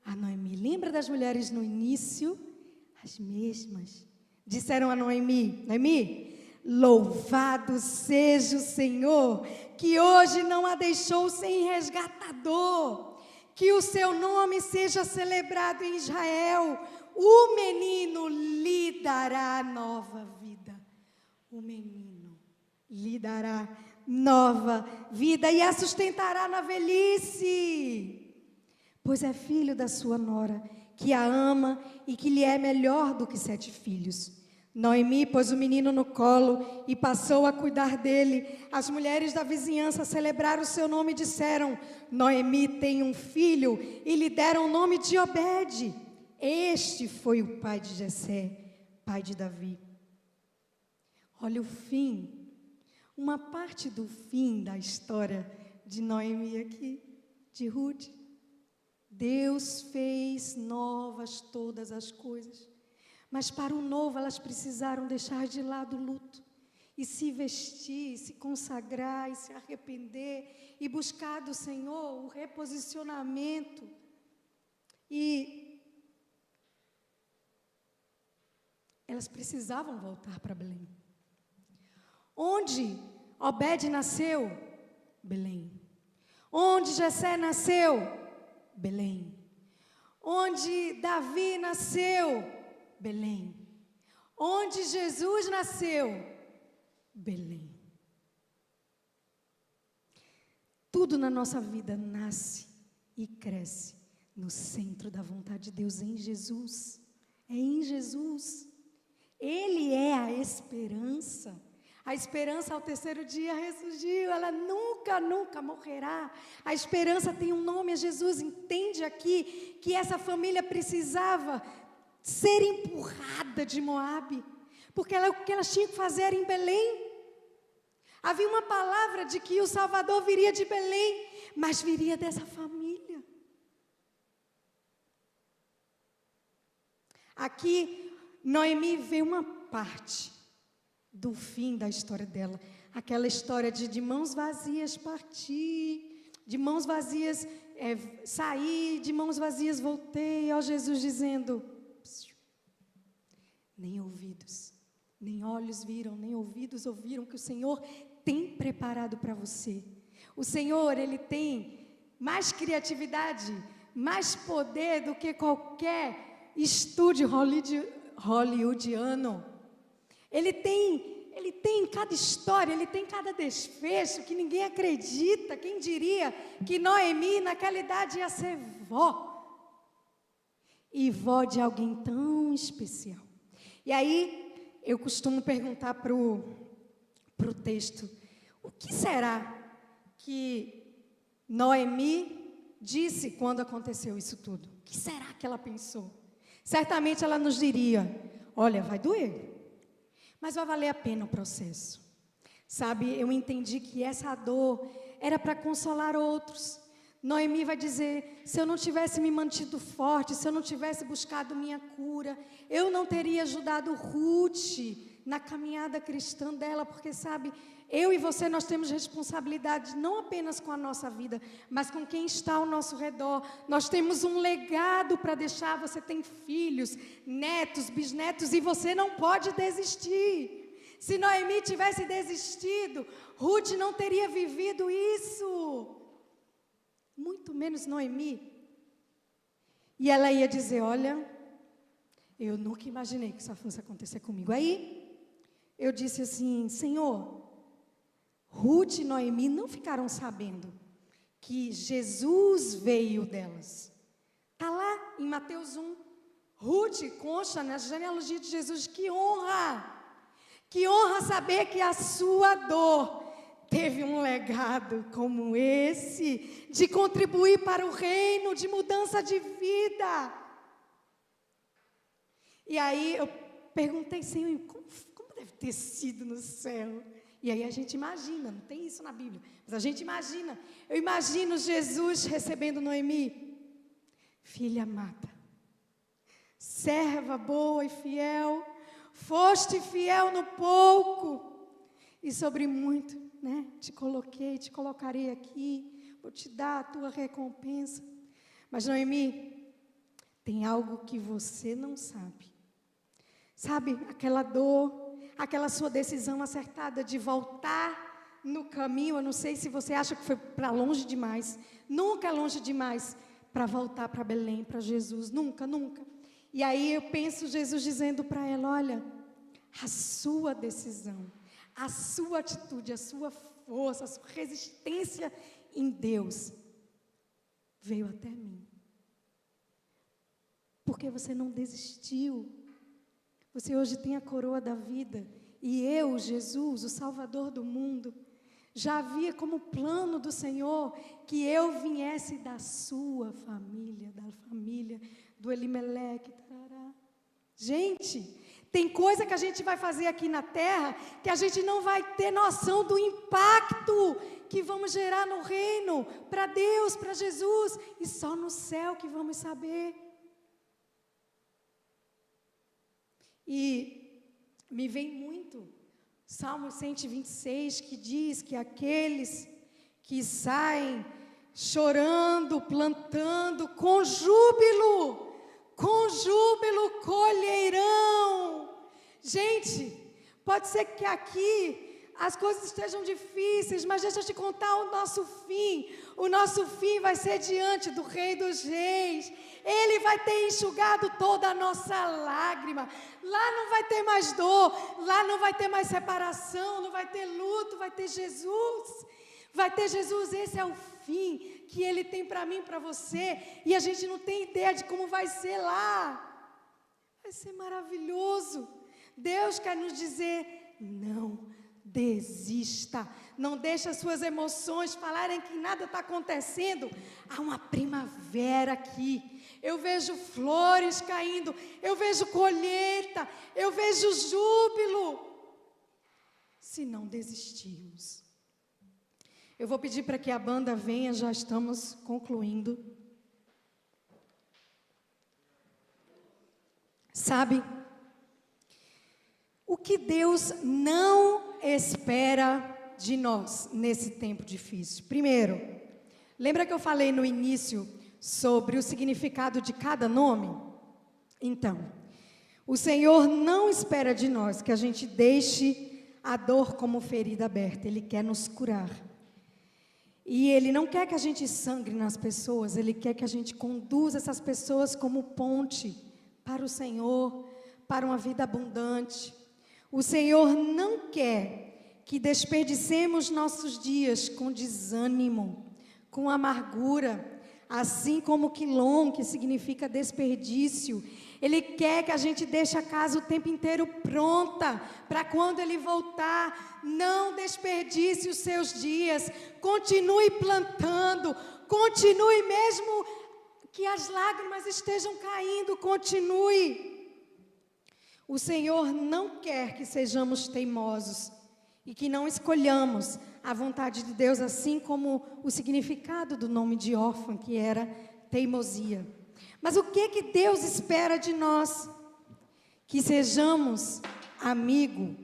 [SPEAKER 1] a Noemi, lembra das mulheres no início? As mesmas, disseram a Noemi, Noemi, louvado seja o Senhor, que hoje não a deixou sem resgatador, que o seu nome seja celebrado em Israel, o menino lhe dará nova vida, o menino lhe dará nova vida e a sustentará na velhice, pois é filho da sua nora, que a ama e que lhe é melhor do que 7 filhos. Noemi pôs o menino no colo e passou a cuidar dele. As mulheres da vizinhança celebraram o seu nome e disseram, Noemi tem um filho, e lhe deram o nome de Obed. Este foi o pai de Jessé, pai de Davi. Olha o fim, uma parte do fim da história de Noemi aqui, de Ruth. Deus fez novas todas as coisas, mas para o novo elas precisaram deixar de lado o luto e se vestir, se consagrar e se arrepender e buscar do Senhor o reposicionamento. E elas precisavam voltar para Belém. Onde Obed nasceu? Belém. Onde Jessé nasceu? Belém. Onde Davi nasceu? Belém. Onde Jesus nasceu? Belém. Tudo na nossa vida nasce e cresce no centro da vontade de Deus, em Jesus. É em Jesus. Ele é a esperança. A esperança ao terceiro dia ressurgiu, ela nunca, nunca morrerá. A esperança tem um nome, é Jesus. Entende aqui que essa família precisava ser empurrada de Moabe, porque o que elas tinham que fazer era em Belém. Havia uma palavra de que o Salvador viria de Belém, mas viria dessa família. Aqui, Noemi vê uma parte do fim da história dela, aquela história de mãos vazias partir, de mãos vazias sair, de mãos vazias voltei, ó Jesus dizendo, nem ouvidos, nem olhos viram, nem ouvidos ouviram que o Senhor tem preparado para você. O Senhor, Ele tem mais criatividade, mais poder do que qualquer estúdio hollywoodiano. Ele tem cada história, Ele tem cada desfecho que ninguém acredita. Quem diria que Noemi naquela idade ia ser vó? E vó de alguém tão especial. E aí, eu costumo perguntar pro texto, o que será que Noemi disse quando aconteceu isso tudo? O que será que ela pensou? Certamente ela nos diria, olha, vai doer, mas vai valer a pena o processo. Sabe, eu entendi que essa dor era para consolar outros. Noemi vai dizer, se eu não tivesse me mantido forte, se eu não tivesse buscado minha cura, eu não teria ajudado Ruth na caminhada cristã dela, porque sabe, eu e você, nós temos responsabilidade não apenas com a nossa vida, mas com quem está ao nosso redor. Nós temos um legado para deixar. Você tem filhos, netos, bisnetos, e você não pode desistir. Se Noemi tivesse desistido, Ruth não teria vivido isso. Muito menos Noemi. E ela ia dizer, olha, eu nunca imaginei que isso fosse acontecer comigo. Aí, eu disse assim, Senhor, Ruth e Noemi não ficaram sabendo que Jesus veio delas. Está lá em Mateus 1. Ruth consta na genealogia de Jesus, que honra! Que honra saber que a sua dor teve um legado como esse, de contribuir para o reino, de mudança de vida. E aí eu perguntei, Senhor, como deve ter sido no céu? E aí a gente imagina, não tem isso na Bíblia, mas a gente imagina. Eu imagino Jesus recebendo Noemi, filha amada, serva boa e fiel, foste fiel no pouco, e sobre muito, né, te colocarei aqui, vou te dar a tua recompensa. Mas Noemi, tem algo que você não sabe. Sabe, aquela dor, aquela sua decisão acertada de voltar no caminho, eu não sei se você acha que foi para longe demais, nunca é longe demais para voltar para Belém, para Jesus, nunca, nunca. E aí eu penso Jesus dizendo para ela, olha, a sua decisão, a sua atitude, a sua força, a sua resistência em Deus veio até mim. Porque você não desistiu. Você hoje tem a coroa da vida. E eu, Jesus, o Salvador do mundo, já havia como plano do Senhor que eu viesse da sua família, da família do Elimeleque. Tarará. Gente, tem coisa que a gente vai fazer aqui na terra que a gente não vai ter noção do impacto que vamos gerar no reino, para Deus, para Jesus, e só no céu que vamos saber. E me vem muito Salmo 126, que diz que aqueles que saem chorando, plantando, com júbilo colherão. Gente, pode ser que aqui as coisas estejam difíceis, mas deixa eu te contar o nosso fim. O nosso fim vai ser diante do Rei dos Reis. Ele vai ter enxugado toda a nossa lágrima. Lá não vai ter mais dor, lá não vai ter mais separação, não vai ter luto, vai ter Jesus. Vai ter Jesus, esse é o fim que Ele tem para mim, para você. E a gente não tem ideia de como vai ser lá. Vai ser maravilhoso. Deus quer nos dizer, não desista, não deixe as suas emoções falarem que nada está acontecendo. Há uma primavera aqui, eu vejo flores caindo, eu vejo colheita, eu vejo júbilo, se não desistirmos. Eu vou pedir para que a banda venha, já estamos concluindo. Sabe, o que Deus não espera de nós nesse tempo difícil? Primeiro, lembra que eu falei no início sobre o significado de cada nome? Então, o Senhor não espera de nós que a gente deixe a dor como ferida aberta. Ele quer nos curar. E Ele não quer que a gente sangre nas pessoas. Ele quer que a gente conduza essas pessoas como ponte para o Senhor, para uma vida abundante. O Senhor não quer que desperdicemos nossos dias com desânimo, com amargura, assim como quilom, que significa desperdício. Ele quer que a gente deixe a casa o tempo inteiro pronta, para quando Ele voltar, não desperdice os seus dias, continue plantando, continue mesmo que as lágrimas estejam caindo, continue. O Senhor não quer que sejamos teimosos e que não escolhamos a vontade de Deus, assim como o significado do nome de órfã, que era teimosia. Mas o que Deus espera de nós? Que sejamos amigo,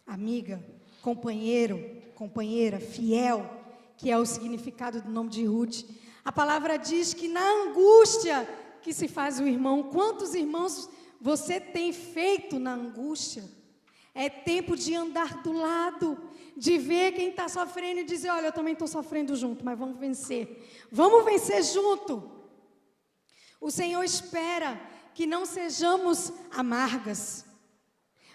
[SPEAKER 1] amiga, companheiro, companheira, fiel, que é o significado do nome de Ruth. A palavra diz que na angústia que se faz o irmão. Quantos irmãos você tem feito na angústia? É tempo de andar do lado, de ver quem está sofrendo e dizer, olha, eu também estou sofrendo junto, mas vamos vencer. Vamos vencer junto. O Senhor espera que não sejamos amargas,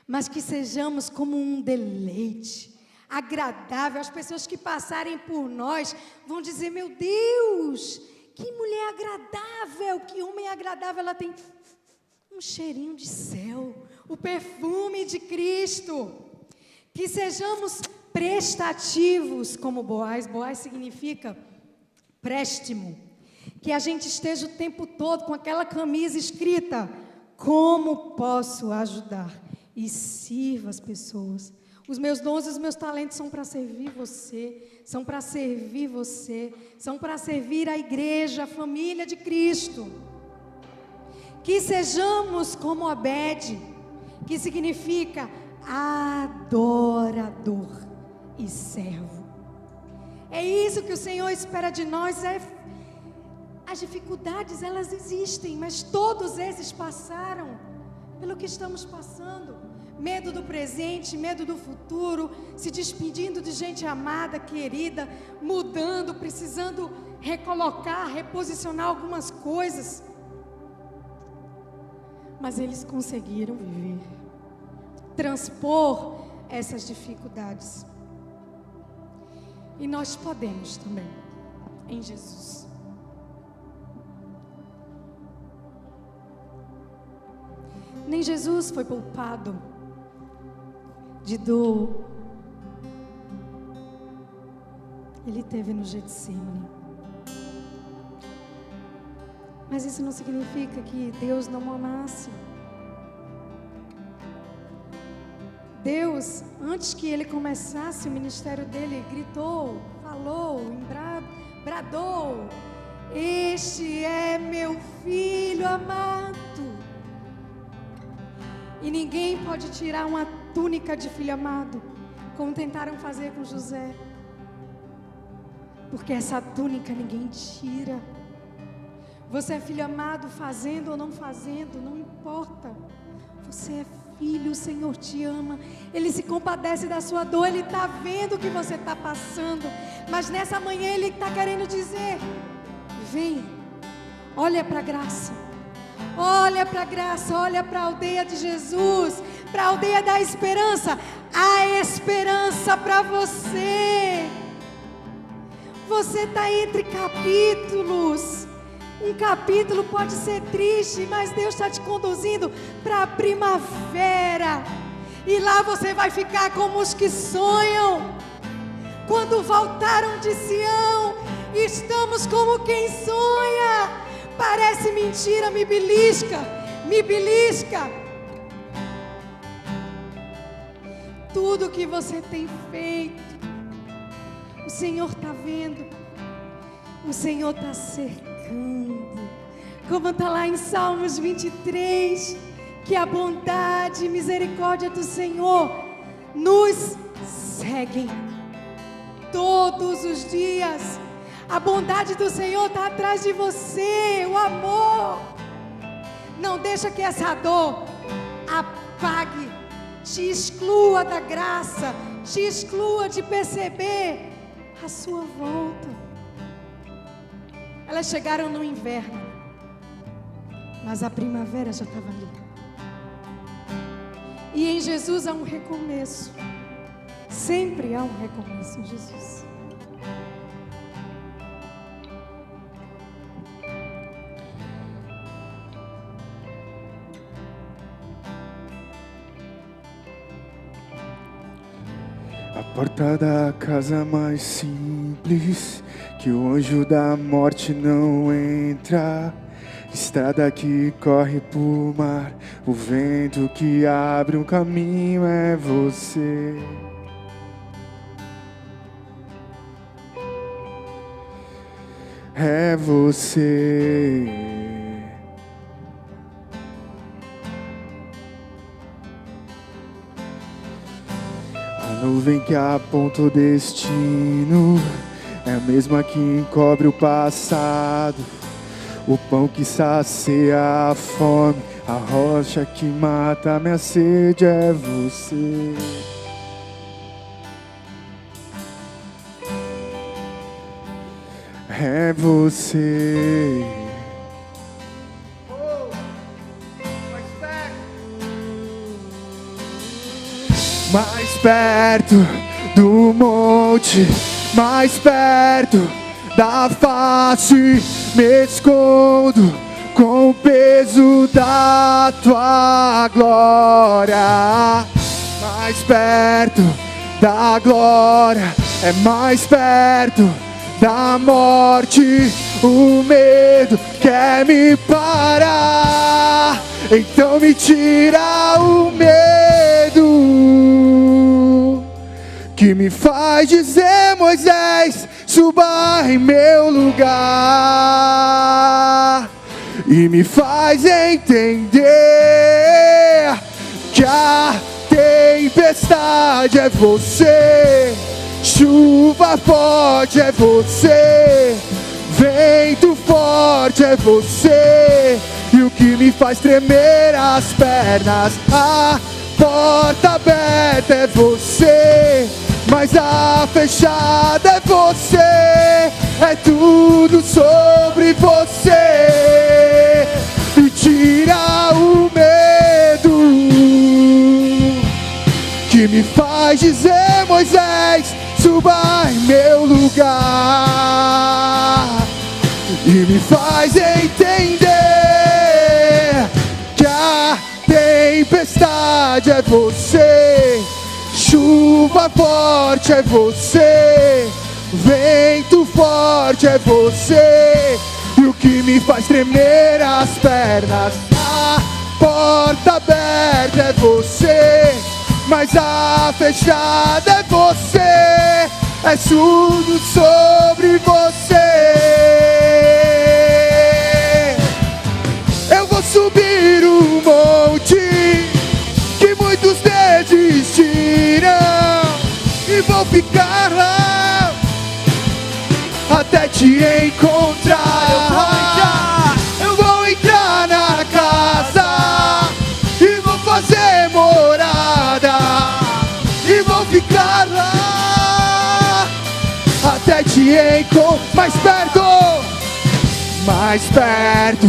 [SPEAKER 1] mas que sejamos como um deleite, agradável. As pessoas que passarem por nós vão dizer, meu Deus, que mulher agradável, que homem agradável, ela tem um cheirinho de céu, o perfume de Cristo. Que sejamos prestativos como Boaz. Boaz significa préstimo. Que a gente esteja o tempo todo com aquela camisa escrita, como posso ajudar? E sirva as pessoas. Os meus dons e os meus talentos são para servir você, são para servir você, são para servir a igreja, a família de Cristo. Que sejamos como Obed, que significa adorador e servo. É isso que o Senhor espera de nós. As dificuldades, elas existem, mas todos esses passaram pelo que estamos passando. Medo do presente, medo do futuro, se despedindo de gente amada, querida, mudando, precisando recolocar, reposicionar algumas coisas. Mas eles conseguiram viver, transpor essas dificuldades. E nós podemos também, em Jesus. Nem Jesus foi poupado de dor. Ele teve no Getsemane. Mas isso não significa que Deus não o amasse. Deus, antes que ele começasse o ministério dele, gritou, falou, bradou: este é meu filho amado. E ninguém pode tirar uma túnica de filho amado, como tentaram fazer com José. Porque essa túnica ninguém tira. Você é filho amado, fazendo ou não fazendo, não importa. Você é filho, o Senhor te ama. Ele se compadece da sua dor, Ele está vendo o que você está passando. Mas nessa manhã Ele está querendo dizer: vem, olha para a graça. Olha para a graça, olha para a aldeia de Jesus, para a aldeia da esperança. Há esperança para você. Você está entre capítulos. Um capítulo pode ser triste, mas Deus está te conduzindo para a primavera. E lá você vai ficar como os que sonham. Quando voltaram de Sião, estamos como quem sonha. Parece mentira, me belisca, me belisca. Tudo que você tem feito, o Senhor está vendo, o Senhor está cercando. Como está lá em Salmos 23, que a bondade e misericórdia do Senhor nos seguem todos os dias. A bondade do Senhor está atrás de você, o amor. Não deixa que essa dor apague, te exclua da graça, te exclua de perceber a sua volta. Elas chegaram no inverno, mas a primavera já estava ali. E em Jesus há um recomeço. Sempre há um recomeço em Jesus.
[SPEAKER 2] A porta da casa mais simples, que o anjo da morte não entra. Estrada que corre por mar, o vento que abre um caminho é você. É você. nuvem que aponta o destino é a mesma que encobre o passado. O pão que sacia a fome, a rocha que mata minha sede é você. É você. Mais perto do monte, mais perto da face, me escondo com o peso da tua glória. Mais perto da glória, é mais perto da morte. O medo quer me parar, então me tira o medo que me faz dizer: Moisés, suba em meu lugar, e me faz entender que a tempestade é você, chuva forte é você, vento forte é você, e o que me faz tremer as pernas, a porta aberta é você, mas a fechada é você, é tudo sobre você. Me tira o medo que me faz dizer: Moisés, suba em meu lugar, e me faz entender que a tempestade é você, chuva forte é você, vento forte é você, e o que me faz tremer as pernas, a porta aberta é você, mas a fechada é você, é tudo sobre você. Eu vou subir o monte que muitos desistiram, e vou ficar lá até te encontrar. Eu vou entrar na casa e vou fazer morada, e vou ficar lá até te encontrar. Mais perto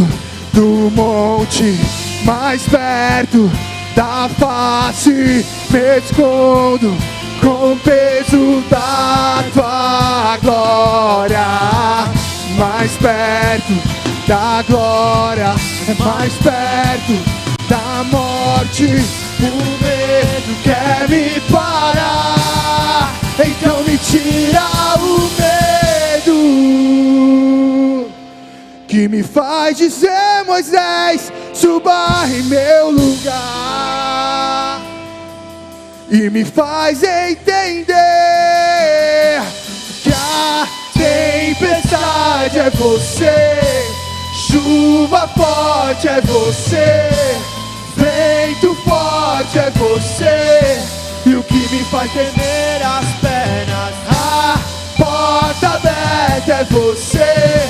[SPEAKER 2] do monte, mais perto da face, me escondo com o peso da tua glória. Mais perto da glória, mais perto da morte, o medo quer me parar, então me tira o medo que me faz dizer: Moisés, suba em meu lugar, e me faz entender que a tempestade é você, chuva forte é você, vento forte é você, e o que me faz tremer as pernas, a porta aberta é você,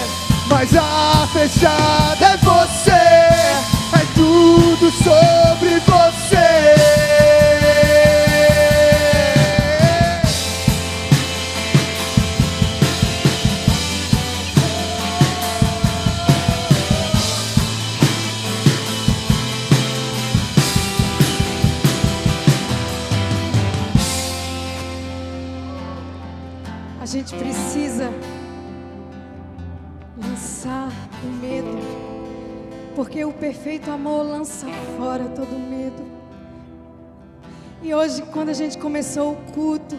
[SPEAKER 2] mas a fechada é você, é tudo sobre você.
[SPEAKER 1] A gente precisa lançar o medo, porque o perfeito amor lança fora todo medo. E hoje, quando a gente começou o culto,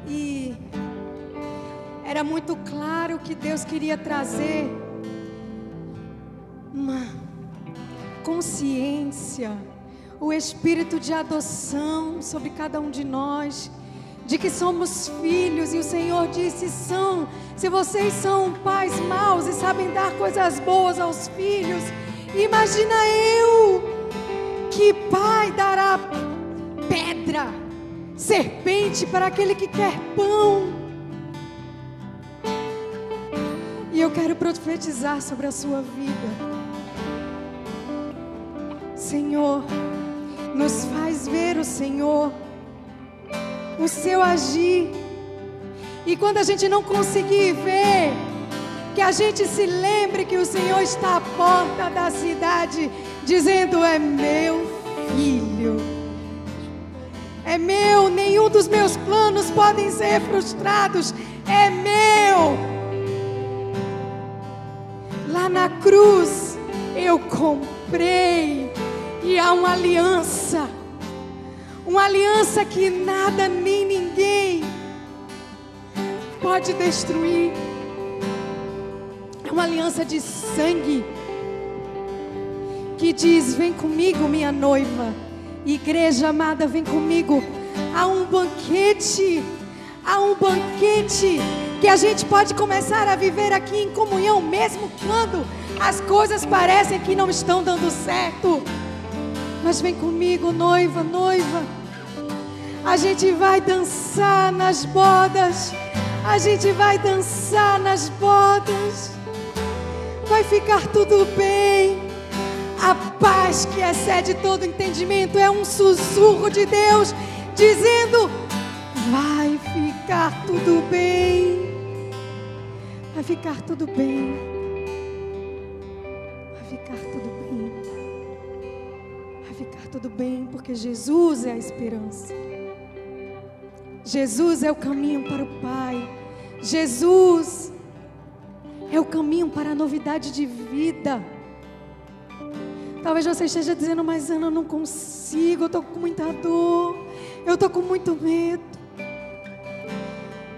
[SPEAKER 1] e era muito claro que Deus queria trazer uma consciência, o espírito de adoção sobre cada um de nós, de que somos filhos, e o Senhor disse: se vocês são pais maus e sabem dar coisas boas aos filhos, imagina eu, que pai dará pedra serpente para aquele que quer pão. E eu quero profetizar sobre a sua vida. Senhor, nos faz ver o Senhor, o seu agir. E quando a gente não conseguir ver, que a gente se lembre que o Senhor está à porta da cidade, dizendo: é meu filho, é meu, nenhum dos meus planos podem ser frustrados, é meu. Lá na cruz eu comprei, e há uma aliança que nada nem ninguém pode destruir. É uma aliança de sangue que diz: vem comigo, minha noiva, igreja amada, vem comigo. Há um banquete que a gente pode começar a viver aqui em comunhão, mesmo quando as coisas parecem que não estão dando certo. Mas vem comigo, noiva, noiva. A gente vai dançar nas bodas. A gente vai dançar nas bodas. Vai ficar tudo bem. A paz que excede todo entendimento é um sussurro de Deus dizendo: vai ficar tudo bem. Vai ficar tudo bem. Vai ficar tudo bem. Vai ficar tudo bem, porque Jesus é a esperança. Jesus é o caminho para o Pai. Jesus é o caminho para a novidade de vida. Talvez você esteja dizendo: mas Ana, eu não consigo, eu estou com muita dor, eu estou com muito medo.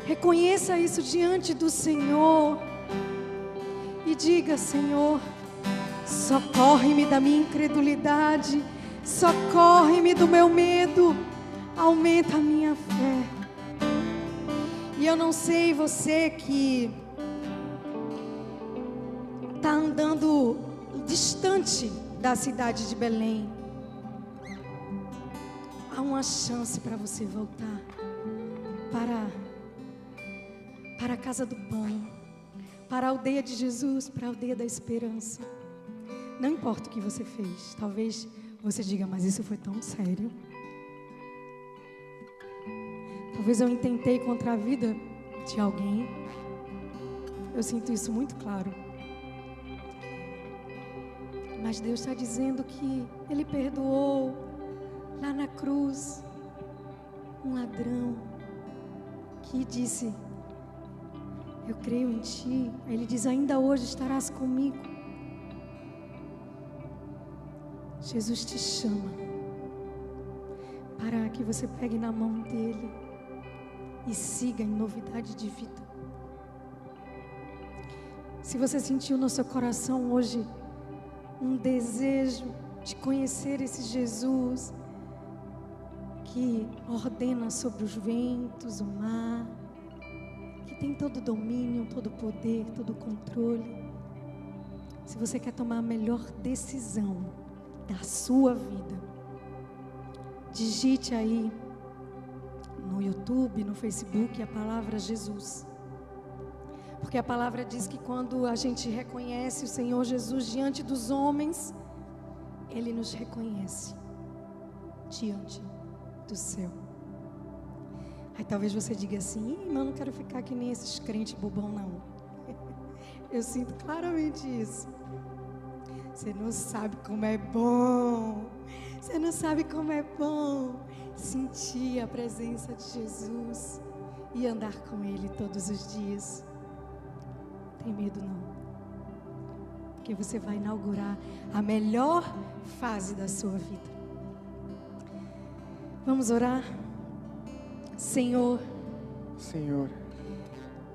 [SPEAKER 1] Reconheça isso diante do Senhor e diga: Senhor, socorre-me da minha incredulidade, socorre-me do meu medo, aumenta a minha fé. E eu não sei você que está andando distante da cidade de Belém, há uma chance para você voltar para a casa do pão, para a aldeia de Jesus, para a aldeia da esperança. Não importa o que você fez, talvez você diga: mas isso foi tão sério. Talvez eu intentei contra a vida de alguém. Eu sinto isso muito claro. Mas Deus está dizendo que Ele perdoou lá na cruz um ladrão que disse: eu creio em Ti. Aí Ele diz: ainda hoje estarás comigo. Jesus te chama para que você pegue na mão dEle e siga em novidade de vida. Se você sentiu no seu coração hoje um desejo de conhecer esse Jesus que ordena sobre os ventos, o mar, que tem todo o domínio, todo o poder, todo o controle. Se você quer tomar a melhor decisão da sua vida, digite aí no YouTube, no Facebook, a palavra Jesus. Porque a palavra diz que quando a gente reconhece o Senhor Jesus diante dos homens, Ele nos reconhece diante do céu. Aí talvez você diga assim: mas eu não quero ficar que nem esses crentes bobão, não. Eu sinto claramente isso. Você não sabe como é bom. Você não sabe como é bom sentir a presença de Jesus e andar com Ele todos os dias. Tem medo não, porque você vai inaugurar a melhor fase da sua vida. Vamos orar? Senhor,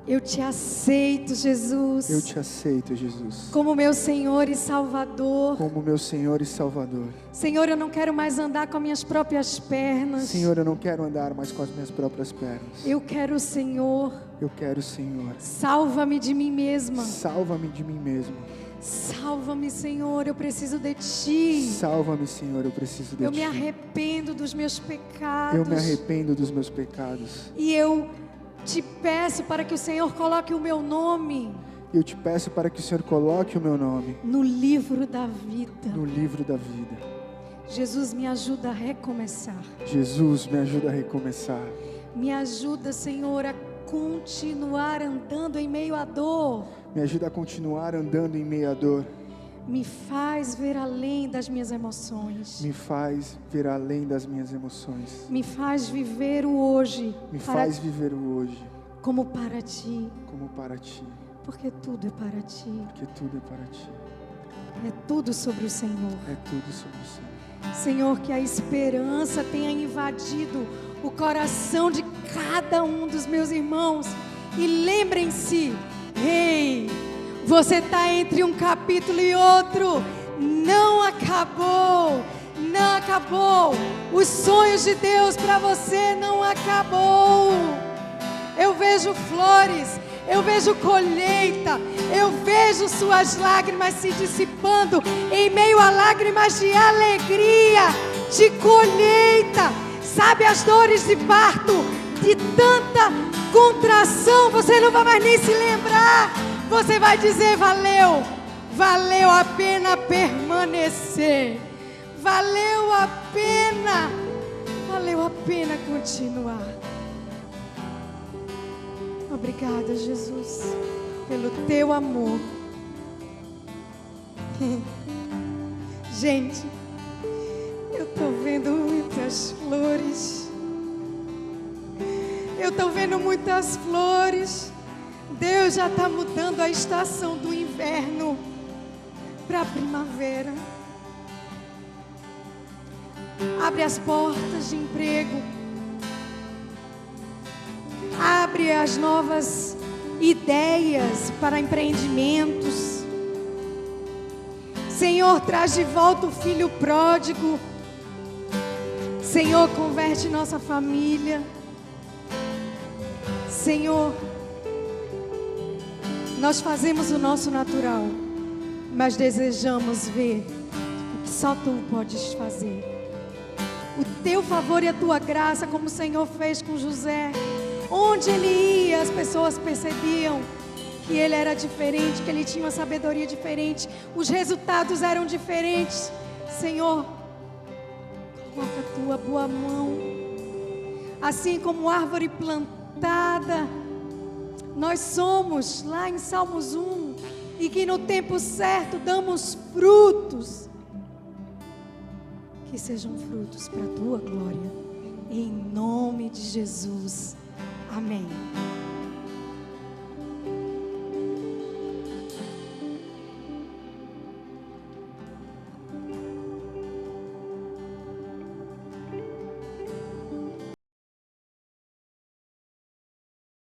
[SPEAKER 1] eu te aceito, Jesus.
[SPEAKER 2] Eu te aceito, Jesus.
[SPEAKER 1] Como meu Senhor e Salvador.
[SPEAKER 2] Como meu Senhor e Salvador.
[SPEAKER 1] Senhor, eu não quero mais andar com as minhas próprias pernas.
[SPEAKER 2] Senhor, eu não quero andar mais com as minhas próprias pernas.
[SPEAKER 1] Eu quero o Senhor.
[SPEAKER 2] Eu quero o Senhor.
[SPEAKER 1] Salva-me de mim mesma.
[SPEAKER 2] Salva-me de mim mesmo.
[SPEAKER 1] Salva-me, Senhor, eu preciso de Ti.
[SPEAKER 2] Salva-me, Senhor, eu preciso de
[SPEAKER 1] Eu
[SPEAKER 2] Ti.
[SPEAKER 1] me arrependo dos meus pecados.
[SPEAKER 2] Eu me arrependo dos meus pecados.
[SPEAKER 1] E eu te peço para que o Senhor coloque o meu nome
[SPEAKER 2] Eu te peço para que o Senhor coloque o meu nome
[SPEAKER 1] no livro da vida.
[SPEAKER 2] no livro da vida.
[SPEAKER 1] Jesus, me ajuda a recomeçar.
[SPEAKER 2] Jesus, me ajuda a recomeçar.
[SPEAKER 1] Me ajuda, Senhor, a continuar andando em meio à dor.
[SPEAKER 2] Me ajuda a continuar andando em meio à dor.
[SPEAKER 1] Me faz ver além das minhas emoções.
[SPEAKER 2] Me faz ver além das minhas emoções.
[SPEAKER 1] Me faz viver o hoje.
[SPEAKER 2] Me faz viver o hoje
[SPEAKER 1] como para Ti.
[SPEAKER 2] como para Ti.
[SPEAKER 1] Porque tudo é para Ti.
[SPEAKER 2] Porque tudo é para Ti.
[SPEAKER 1] É tudo sobre o Senhor.
[SPEAKER 2] É tudo sobre o Senhor.
[SPEAKER 1] Senhor, que a esperança tenha invadido o coração de cada um dos meus irmãos. E lembrem-se, ei, você está entre um capítulo e outro. Não acabou. Não acabou. Os sonhos de Deus para você não acabou. Eu vejo flores. Eu vejo colheita, eu vejo suas lágrimas se dissipando em meio a lágrimas de alegria, de colheita. Sabe as dores de parto, de tanta contração, você não vai mais nem se lembrar. Você vai dizer: valeu, valeu a pena permanecer, valeu a pena continuar. Obrigada, Jesus, pelo Teu amor. Gente, eu estou vendo muitas flores. Eu estou vendo muitas flores. Deus já está mudando a estação do inverno para a primavera. Abre as portas de emprego. Abre as novas ideias para empreendimentos. Senhor, traz de volta o filho pródigo. Senhor, converte nossa família. Senhor, nós fazemos o nosso natural, mas desejamos ver o que só Tu podes fazer. O Teu favor e a Tua graça, como o Senhor fez com José. Onde ele ia, as pessoas percebiam que ele era diferente, que ele tinha uma sabedoria diferente. Os resultados eram diferentes. Senhor, coloca a Tua boa mão. Assim como árvore plantada, nós somos, lá em Salmos 1, e que no tempo certo damos frutos. Que sejam frutos para a Tua glória. Em nome de Jesus. Amém.